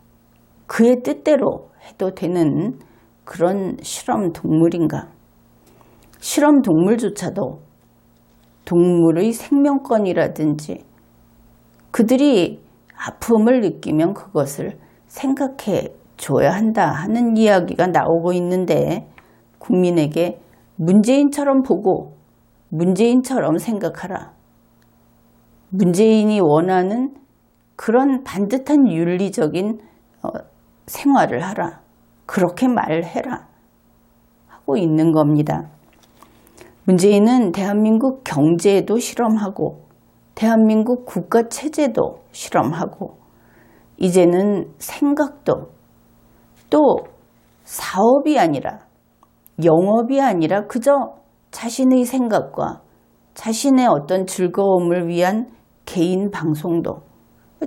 Speaker 1: 그의 뜻대로 해도 되는 그런 실험 동물인가? 실험 동물조차도 동물의 생명권이라든지 그들이 아픔을 느끼면 그것을 생각해 줘야 한다 하는 이야기가 나오고 있는데 국민에게 문재인처럼 보고 문재인처럼 생각하라. 문재인이 원하는 그런 반듯한 윤리적인 생활을 하라. 그렇게 말해라. 하고 있는 겁니다. 문재인은 대한민국 경제에도 실험하고 대한민국 국가 체제도 실험하고 이제는 생각도 또 사업이 아니라 영업이 아니라 그저 자신의 생각과 자신의 어떤 즐거움을 위한 개인 방송도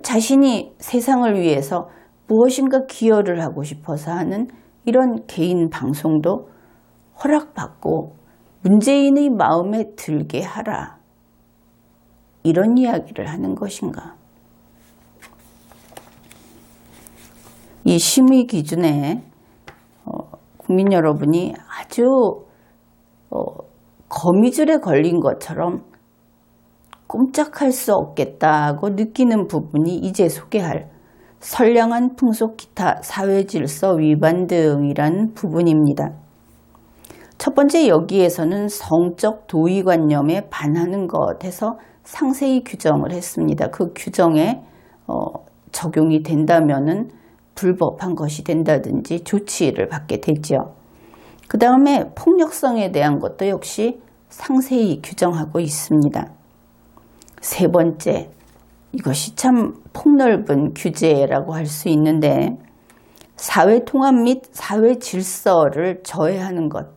Speaker 1: 자신이 세상을 위해서 무엇인가 기여를 하고 싶어서 하는 이런 개인 방송도 허락받고 문재인의 마음에 들게 하라. 이런 이야기를 하는 것인가? 이 심의 기준에 국민 여러분이 아주 거미줄에 걸린 것처럼 꼼짝할 수 없겠다고 느끼는 부분이 이제 소개할 선량한 풍속 기타 사회질서 위반 등이라는 부분입니다. 첫 번째 여기에서는 성적 도의관념에 반하는 것에서 상세히 규정을 했습니다. 그 규정에 적용이 된다면은 불법한 것이 된다든지 조치를 받게 되죠. 그 다음에 폭력성에 대한 것도 역시 상세히 규정하고 있습니다. 세 번째, 이것이 참 폭넓은 규제라고 할 수 있는데 사회 통합 및 사회 질서를 저해하는 것,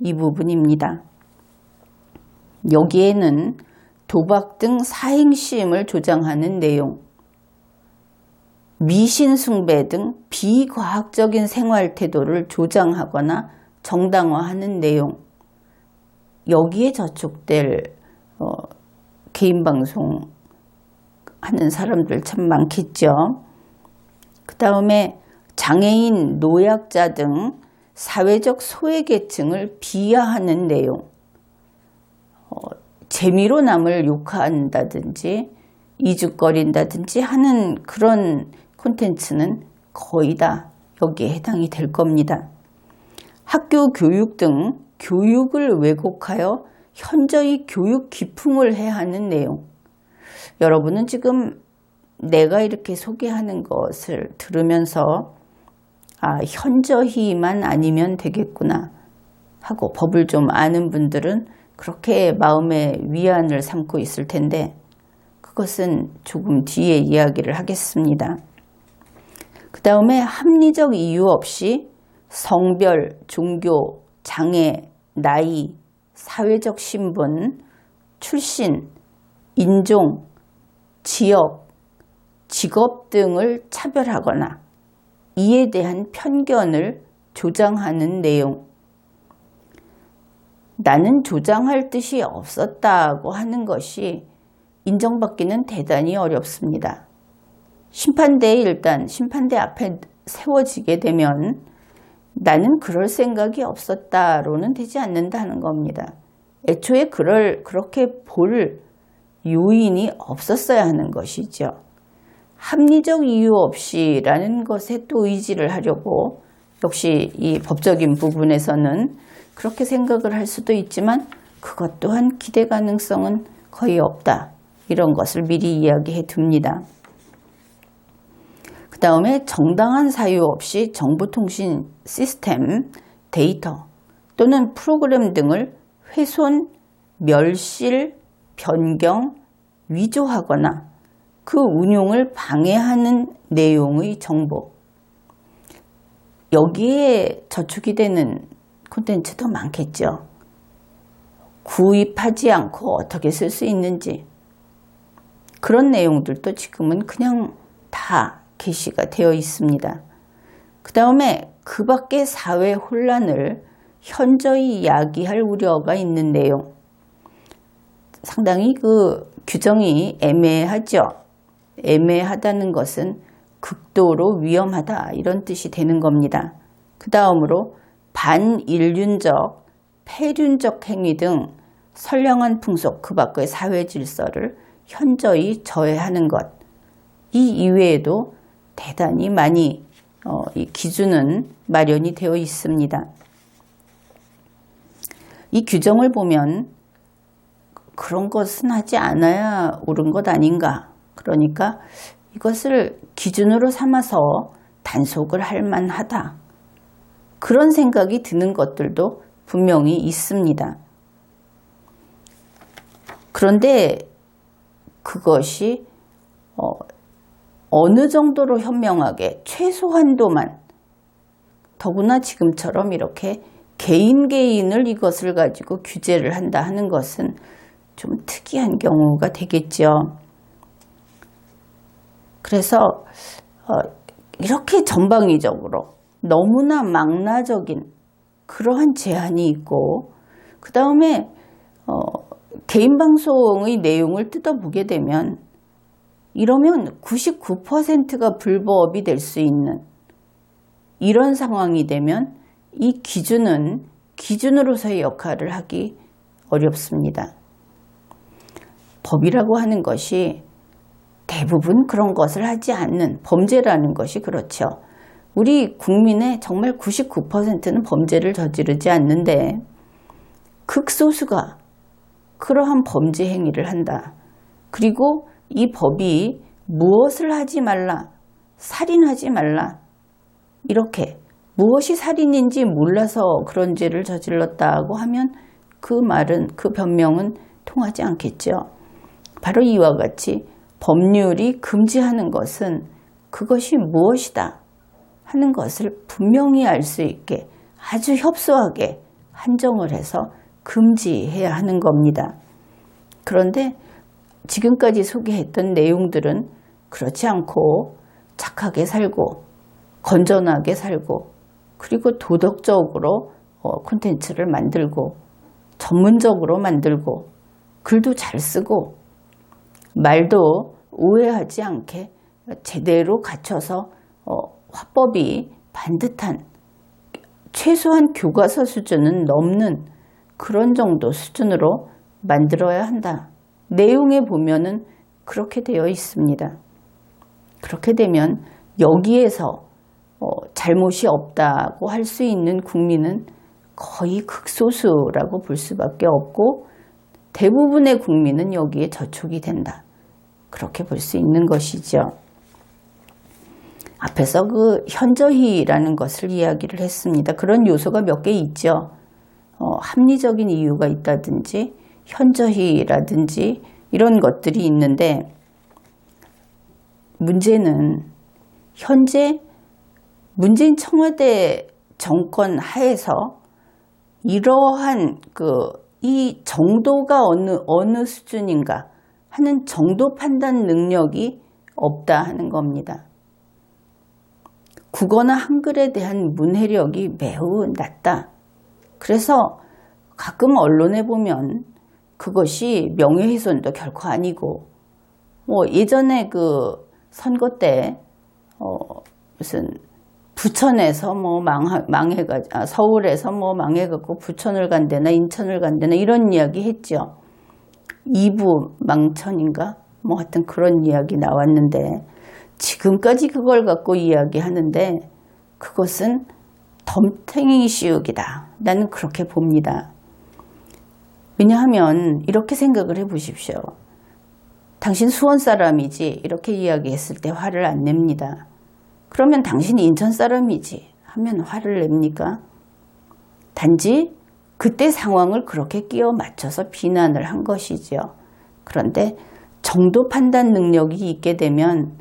Speaker 1: 이 부분입니다. 여기에는 도박 등 사행시임을 조장하는 내용, 미신 숭배 등 비과학적인 생활 태도를 조장하거나 정당화하는 내용, 여기에 저촉될 개인 방송 하는 사람들 참 많겠죠. 그 다음에 장애인, 노약자 등 사회적 소외계층을 비하하는 내용, 재미로 남을 욕한다든지 이죽거린다든지 하는 그런 콘텐츠는 거의 다 여기에 해당이 될 겁니다. 학교 교육 등 교육을 왜곡하여 현저히 교육 기풍을 해하는 내용, 여러분은 지금 내가 이렇게 소개하는 것을 들으면서 현저히만 아니면 되겠구나 하고 법을 좀 아는 분들은 그렇게 마음의 위안을 삼고 있을 텐데 그것은 조금 뒤에 이야기를 하겠습니다. 그 다음에 합리적 이유 없이 성별, 종교, 장애, 나이, 사회적 신분, 출신, 인종, 지역, 직업 등을 차별하거나 이에 대한 편견을 조장하는 내용, 나는 조장할 뜻이 없었다고 하는 것이 인정받기는 대단히 어렵습니다. 심판대에 일단 심판대 앞에 세워지게 되면 나는 그럴 생각이 없었다로는 되지 않는다는 겁니다. 애초에 그렇게 볼 요인이 없었어야 하는 것이죠. 합리적 이유 없이라는 것에 또 의지를 하려고 역시 이 법적인 부분에서는 그렇게 생각을 할 수도 있지만 그것 또한 기대 가능성은 거의 없다. 이런 것을 미리 이야기해 둡니다. 그 다음에 정당한 사유 없이 정보통신 시스템, 데이터 또는 프로그램 등을 훼손, 멸실, 변경, 위조하거나 그 운용을 방해하는 내용의 정보, 여기에 저축이 되는 콘텐츠도 많겠죠. 구입하지 않고 어떻게 쓸 수 있는지 그런 내용들도 지금은 그냥 다 게시가 되어 있습니다. 그 다음에 그 밖의 사회 혼란을 현저히 야기할 우려가 있는 내용, 상당히 그 규정이 애매하죠. 애매하다는 것은 극도로 위험하다 이런 뜻이 되는 겁니다. 그 다음으로 반인륜적, 폐륜적 행위 등 선량한 풍속 그 밖의 사회 질서를 현저히 저해하는 것, 이 이외에도 대단히 많이 이 기준은 마련이 되어 있습니다. 이 규정을 보면 그런 것은 하지 않아야 옳은 것 아닌가, 그러니까 이것을 기준으로 삼아서 단속을 할 만하다, 그런 생각이 드는 것들도 분명히 있습니다. 그런데 그것이 어느 정도로 현명하게 최소한도만, 더구나 지금처럼 이렇게 개인을 이것을 가지고 규제를 한다 하는 것은 좀 특이한 경우가 되겠죠. 그래서 이렇게 전방위적으로 너무나 망라적인 그러한 제한이 있고, 그 다음에 개인 방송의 내용을 뜯어보게 되면 이러면 99%가 불법이 될 수 있는 이런 상황이 되면 이 기준은 기준으로서의 역할을 하기 어렵습니다. 법이라고 하는 것이 대부분 그런 것을 하지 않는, 범죄라는 것이 그렇죠. 우리 국민의 정말 99%는 범죄를 저지르지 않는데 극소수가 그러한 범죄 행위를 한다. 그리고 이 법이 무엇을 하지 말라, 살인하지 말라, 이렇게 무엇이 살인인지 몰라서 그런 죄를 저질렀다고 하면 그 말은, 그 변명은 통하지 않겠죠. 바로 이와 같이 법률이 금지하는 것은 그것이 무엇이다 하는 것을 분명히 알 수 있게 아주 협소하게 한정을 해서 금지해야 하는 겁니다. 그런데 지금까지 소개했던 내용들은 그렇지 않고 착하게 살고 건전하게 살고 그리고 도덕적으로 콘텐츠를 만들고 전문적으로 만들고 글도 잘 쓰고 말도 오해하지 않게 제대로 갖춰서 화법이 반듯한 최소한 교과서 수준은 넘는 그런 정도 수준으로 만들어야 한다. 내용에 보면은 그렇게 되어 있습니다. 그렇게 되면 여기에서 잘못이 없다고 할 수 있는 국민은 거의 극소수라고 볼 수밖에 없고 대부분의 국민은 여기에 저촉이 된다. 그렇게 볼 수 있는 것이죠. 앞에서 그 현저히라는 것을 이야기를 했습니다. 그런 요소가 몇 개 있죠. 합리적인 이유가 있다든지 현저히라든지 이런 것들이 있는데 문제는 현재 문재인 청와대 정권 하에서 이러한 이 정도가 어느 수준인가 하는 정도 판단 능력이 없다 하는 겁니다. 국어나 한글에 대한 문해력이 매우 낮다. 그래서 가끔 언론에 보면 그것이 명예훼손도 결코 아니고 예전에 그 선거 때 무슨 부천에서 서울에서 망해갖고 부천을 간대나 인천을 간대나 이런 이야기 했죠. 이부 망천인가? 하여튼 그런 이야기 나왔는데 지금까지 그걸 갖고 이야기하는데 그것은 덤탱이 씌우기다. 나는 그렇게 봅니다. 왜냐하면 이렇게 생각을 해보십시오. 당신 수원 사람이지 이렇게 이야기했을 때 화를 안 냅니다. 그러면 당신이 인천 사람이지 하면 화를 냅니까? 단지 그때 상황을 그렇게 끼워 맞춰서 비난을 한 것이죠. 그런데 정도 판단 능력이 있게 되면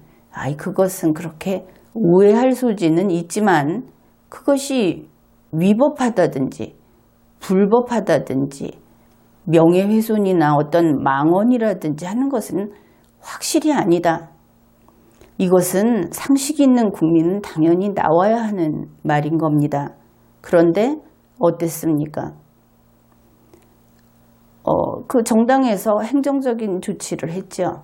Speaker 1: 그것은 그렇게 오해할 소지는 있지만 그것이 위법하다든지 불법하다든지 명예훼손이나 어떤 망언이라든지 하는 것은 확실히 아니다. 이것은 상식 있는 국민은 당연히 나와야 하는 말인 겁니다. 그런데 어땠습니까? 그 정당에서 행정적인 조치를 했죠.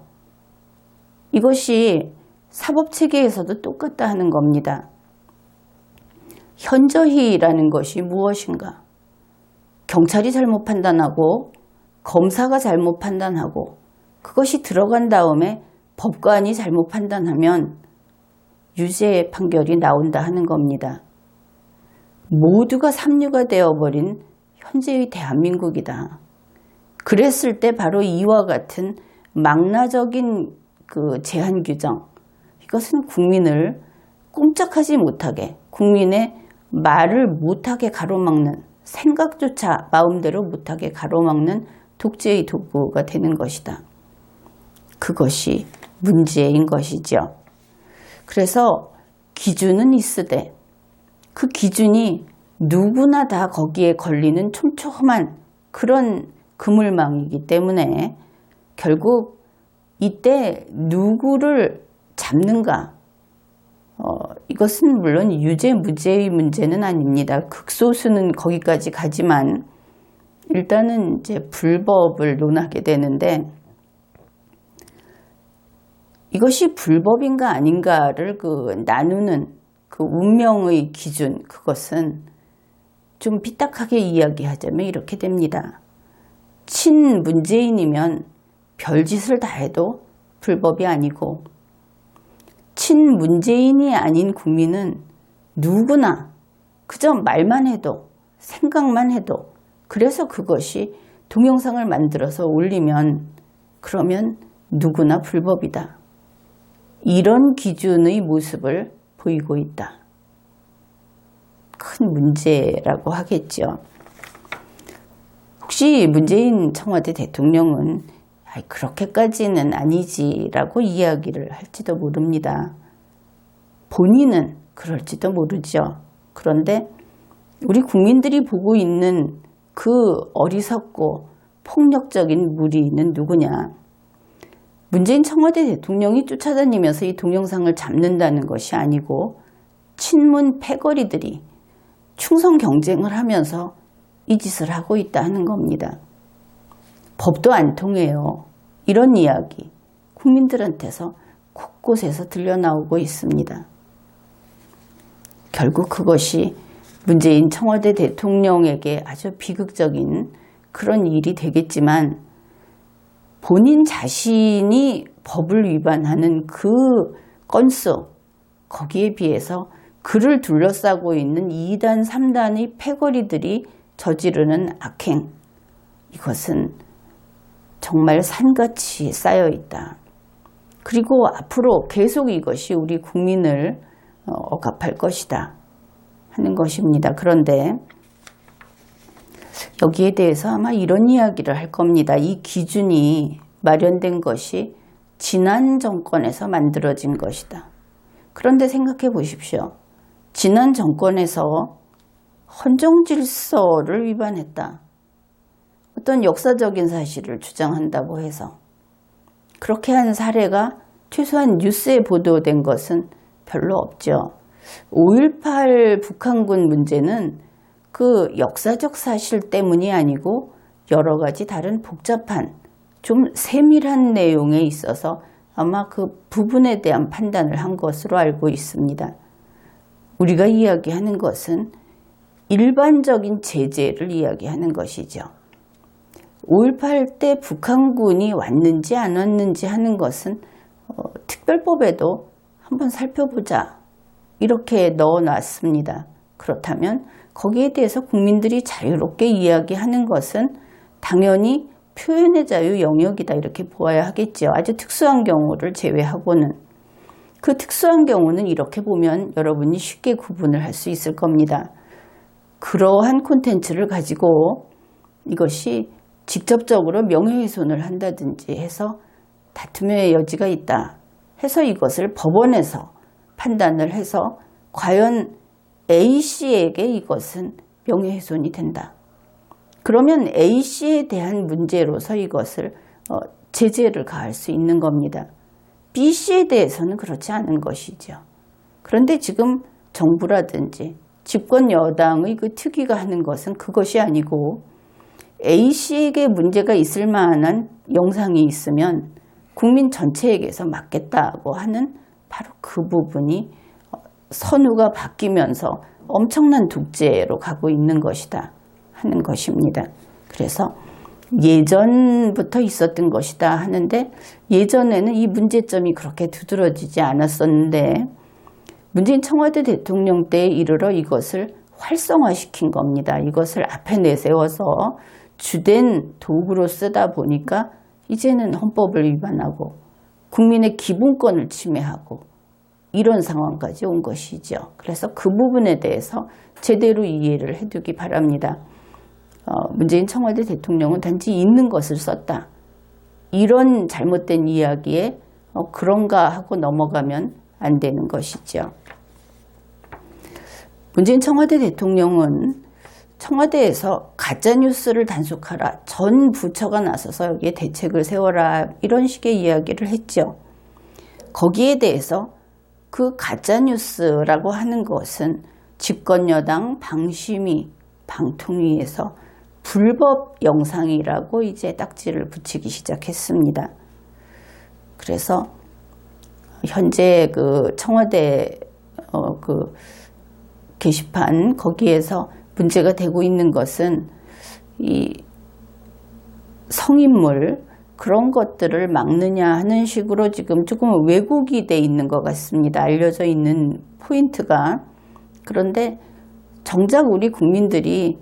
Speaker 1: 이것이 사법체계에서도 똑같다 하는 겁니다. 현저히라는 것이 무엇인가? 경찰이 잘못 판단하고 검사가 잘못 판단하고 그것이 들어간 다음에 법관이 잘못 판단하면 유죄 판결이 나온다 하는 겁니다. 모두가 삼류가 되어버린 현재의 대한민국이다. 그랬을 때 바로 이와 같은 망라적인 그 제한 규정, 이것은 국민을 꼼짝하지 못하게, 국민의 말을 못하게 가로막는, 생각조차 마음대로 못하게 가로막는 독재의 도구가 되는 것이다. 그것이 문제인 것이죠. 그래서 기준은 있으되 그 기준이 누구나 다 거기에 걸리는 촘촘한 그런 그물망이기 때문에 결국 이때 누구를 잡는가? 이것은 물론 유죄 무죄의 문제는 아닙니다. 극소수는 거기까지 가지만 일단은 이제 불법을 논하게 되는데 이것이 불법인가 아닌가를 나누는 그 운명의 기준, 그것은 좀 삐딱하게 이야기하자면 이렇게 됩니다. 친문재인이면 별짓을 다 해도 불법이 아니고 친문재인이 아닌 국민은 누구나 그저 말만 해도 생각만 해도 그래서 그것이 동영상을 만들어서 올리면 그러면 누구나 불법이다. 이런 기준의 모습을 보이고 있다. 큰 문제라고 하겠죠. 혹시 문재인 청와대 대통령은 그렇게까지는 아니지라고 이야기를 할지도 모릅니다. 본인은 그럴지도 모르죠. 그런데 우리 국민들이 보고 있는 그 어리석고 폭력적인 무리는 누구냐? 문재인 청와대 대통령이 쫓아다니면서 이 동영상을 잡는다는 것이 아니고 친문 패거리들이 충성 경쟁을 하면서 이 짓을 하고 있다 하는 겁니다. 법도 안 통해요. 이런 이야기 국민들한테서 곳곳에서 들려나오고 있습니다. 결국 그것이 문재인 청와대 대통령에게 아주 비극적인 그런 일이 되겠지만 본인 자신이 법을 위반하는 그 건수, 거기에 비해서 그를 둘러싸고 있는 2단, 3단의 패거리들이 저지르는 악행, 이것은 정말 산같이 쌓여있다. 그리고 앞으로 계속 이것이 우리 국민을 억압할 것이다 하는 것입니다. 그런데 여기에 대해서 아마 이런 이야기를 할 겁니다. 이 기준이 마련된 것이 지난 정권에서 만들어진 것이다. 그런데 생각해 보십시오. 지난 정권에서 헌정질서를 위반했다. 어떤 역사적인 사실을 주장한다고 해서 그렇게 한 사례가 최소한 뉴스에 보도된 것은 별로 없죠. 5.18 북한군 문제는 그 역사적 사실 때문이 아니고 여러 가지 다른 복잡한 좀 세밀한 내용에 있어서 아마 그 부분에 대한 판단을 한 것으로 알고 있습니다. 우리가 이야기하는 것은 일반적인 제재를 이야기하는 것이죠. 5.18 때 북한군이 왔는지 안 왔는지 하는 것은 특별법에도 한번 살펴보자 이렇게 넣어놨습니다. 그렇다면 거기에 대해서 국민들이 자유롭게 이야기하는 것은 당연히 표현의 자유 영역이다 이렇게 보아야 하겠죠. 아주 특수한 경우를 제외하고는. 그 특수한 경우는 이렇게 보면 여러분이 쉽게 구분을 할 수 있을 겁니다. 그러한 콘텐츠를 가지고 이것이 직접적으로 명예훼손을 한다든지 해서 다툼의 여지가 있다 해서 이것을 법원에서 판단을 해서 과연 A씨에게 이것은 명예훼손이 된다. 그러면 A씨에 대한 문제로서 이것을 제재를 가할 수 있는 겁니다. B씨에 대해서는 그렇지 않은 것이죠. 그런데 지금 정부라든지 집권 여당의 그 특위가 하는 것은 그것이 아니고 A씨에게 문제가 있을 만한 영상이 있으면 국민 전체에게서 막겠다고 하는 바로 그 부분이 선우가 바뀌면서 엄청난 독재로 가고 있는 것이다 하는 것입니다. 그래서 예전부터 있었던 것이다 하는데 예전에는 이 문제점이 그렇게 두드러지지 않았었는데 문재인 청와대 대통령 때에 이르러 이것을 활성화시킨 겁니다. 이것을 앞에 내세워서 주된 도구로 쓰다 보니까 이제는 헌법을 위반하고 국민의 기본권을 침해하고 이런 상황까지 온 것이죠. 그래서 그 부분에 대해서 제대로 이해를 해두기 바랍니다. 문재인 청와대 대통령은 단지 있는 것을 썼다. 이런 잘못된 이야기에 그런가 하고 넘어가면 안 되는 것이죠. 문재인 청와대 대통령은 청와대에서 가짜뉴스를 단속하라. 전 부처가 나서서 여기에 대책을 세워라. 이런 식의 이야기를 했죠. 거기에 대해서 그 가짜뉴스라고 하는 것은 집권여당 방심위, 방통위에서 불법 영상이라고 이제 딱지를 붙이기 시작했습니다. 그래서 현재 그 청와대 그 게시판 거기에서 문제가 되고 있는 것은 이 성인물 그런 것들을 막느냐 하는 식으로 지금 조금 왜곡이 돼 있는 것 같습니다. 알려져 있는 포인트가. 그런데 정작 우리 국민들이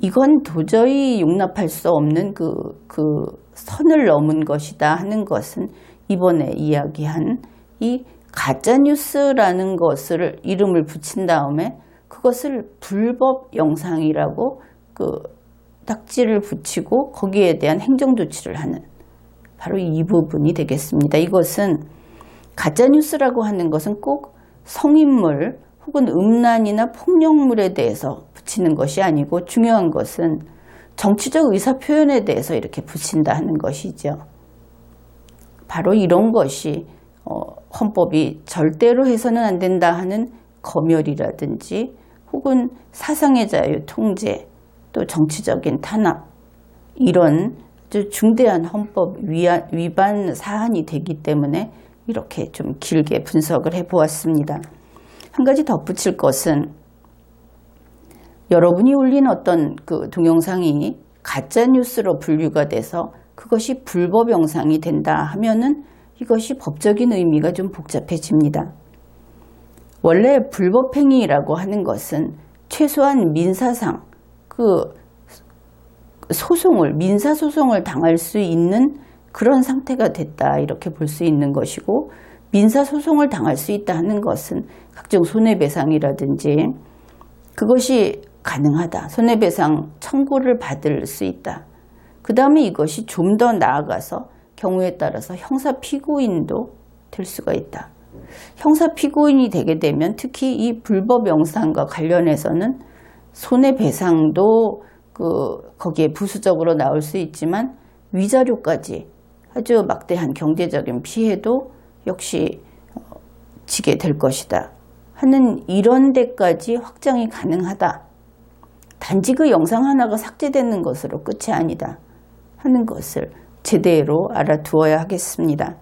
Speaker 1: 이건 도저히 용납할 수 없는 그 선을 넘은 것이다 하는 것은 이번에 이야기한 이 가짜뉴스라는 것을 이름을 붙인 다음에 그것을 불법 영상이라고 그 딱지를 붙이고 거기에 대한 행정조치를 하는 바로 이 부분이 되겠습니다. 이것은 가짜뉴스라고 하는 것은 꼭 성인물 혹은 음란이나 폭력물에 대해서 붙이는 것이 아니고 중요한 것은 정치적 의사표현에 대해서 이렇게 붙인다 하는 것이죠. 바로 이런 것이 헌법이 절대로 해서는 안 된다 하는 검열이라든지 혹은 사상의 자유, 통제, 또 정치적인 탄압, 이런 아주 중대한 헌법 위반 사안이 되기 때문에 이렇게 좀 길게 분석을 해보았습니다. 한 가지 덧붙일 것은, 여러분이 올린 어떤 그 동영상이 가짜뉴스로 분류가 돼서 그것이 불법 영상이 된다 하면은 이것이 법적인 의미가 좀 복잡해집니다. 원래 불법행위라고 하는 것은 최소한 민사상 민사소송을 당할 수 있는 그런 상태가 됐다, 이렇게 볼 수 있는 것이고, 민사소송을 당할 수 있다 하는 것은 각종 손해배상이라든지 그것이 가능하다, 손해배상 청구를 받을 수 있다. 그 다음에 이것이 좀 더 나아가서 경우에 따라서 형사피고인도 될 수가 있다. 형사피고인이 되게 되면 특히 이 불법 영상과 관련해서는 손해배상도 거기에 부수적으로 나올 수 있지만 위자료까지 아주 막대한 경제적인 피해도 역시 지게 될 것이다 하는, 이런 데까지 확장이 가능하다. 단지 그 영상 하나가 삭제되는 것으로 끝이 아니다 하는 것을 제대로 알아두어야 하겠습니다.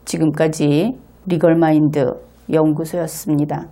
Speaker 1: 지금까지 리걸마인드 연구소였습니다.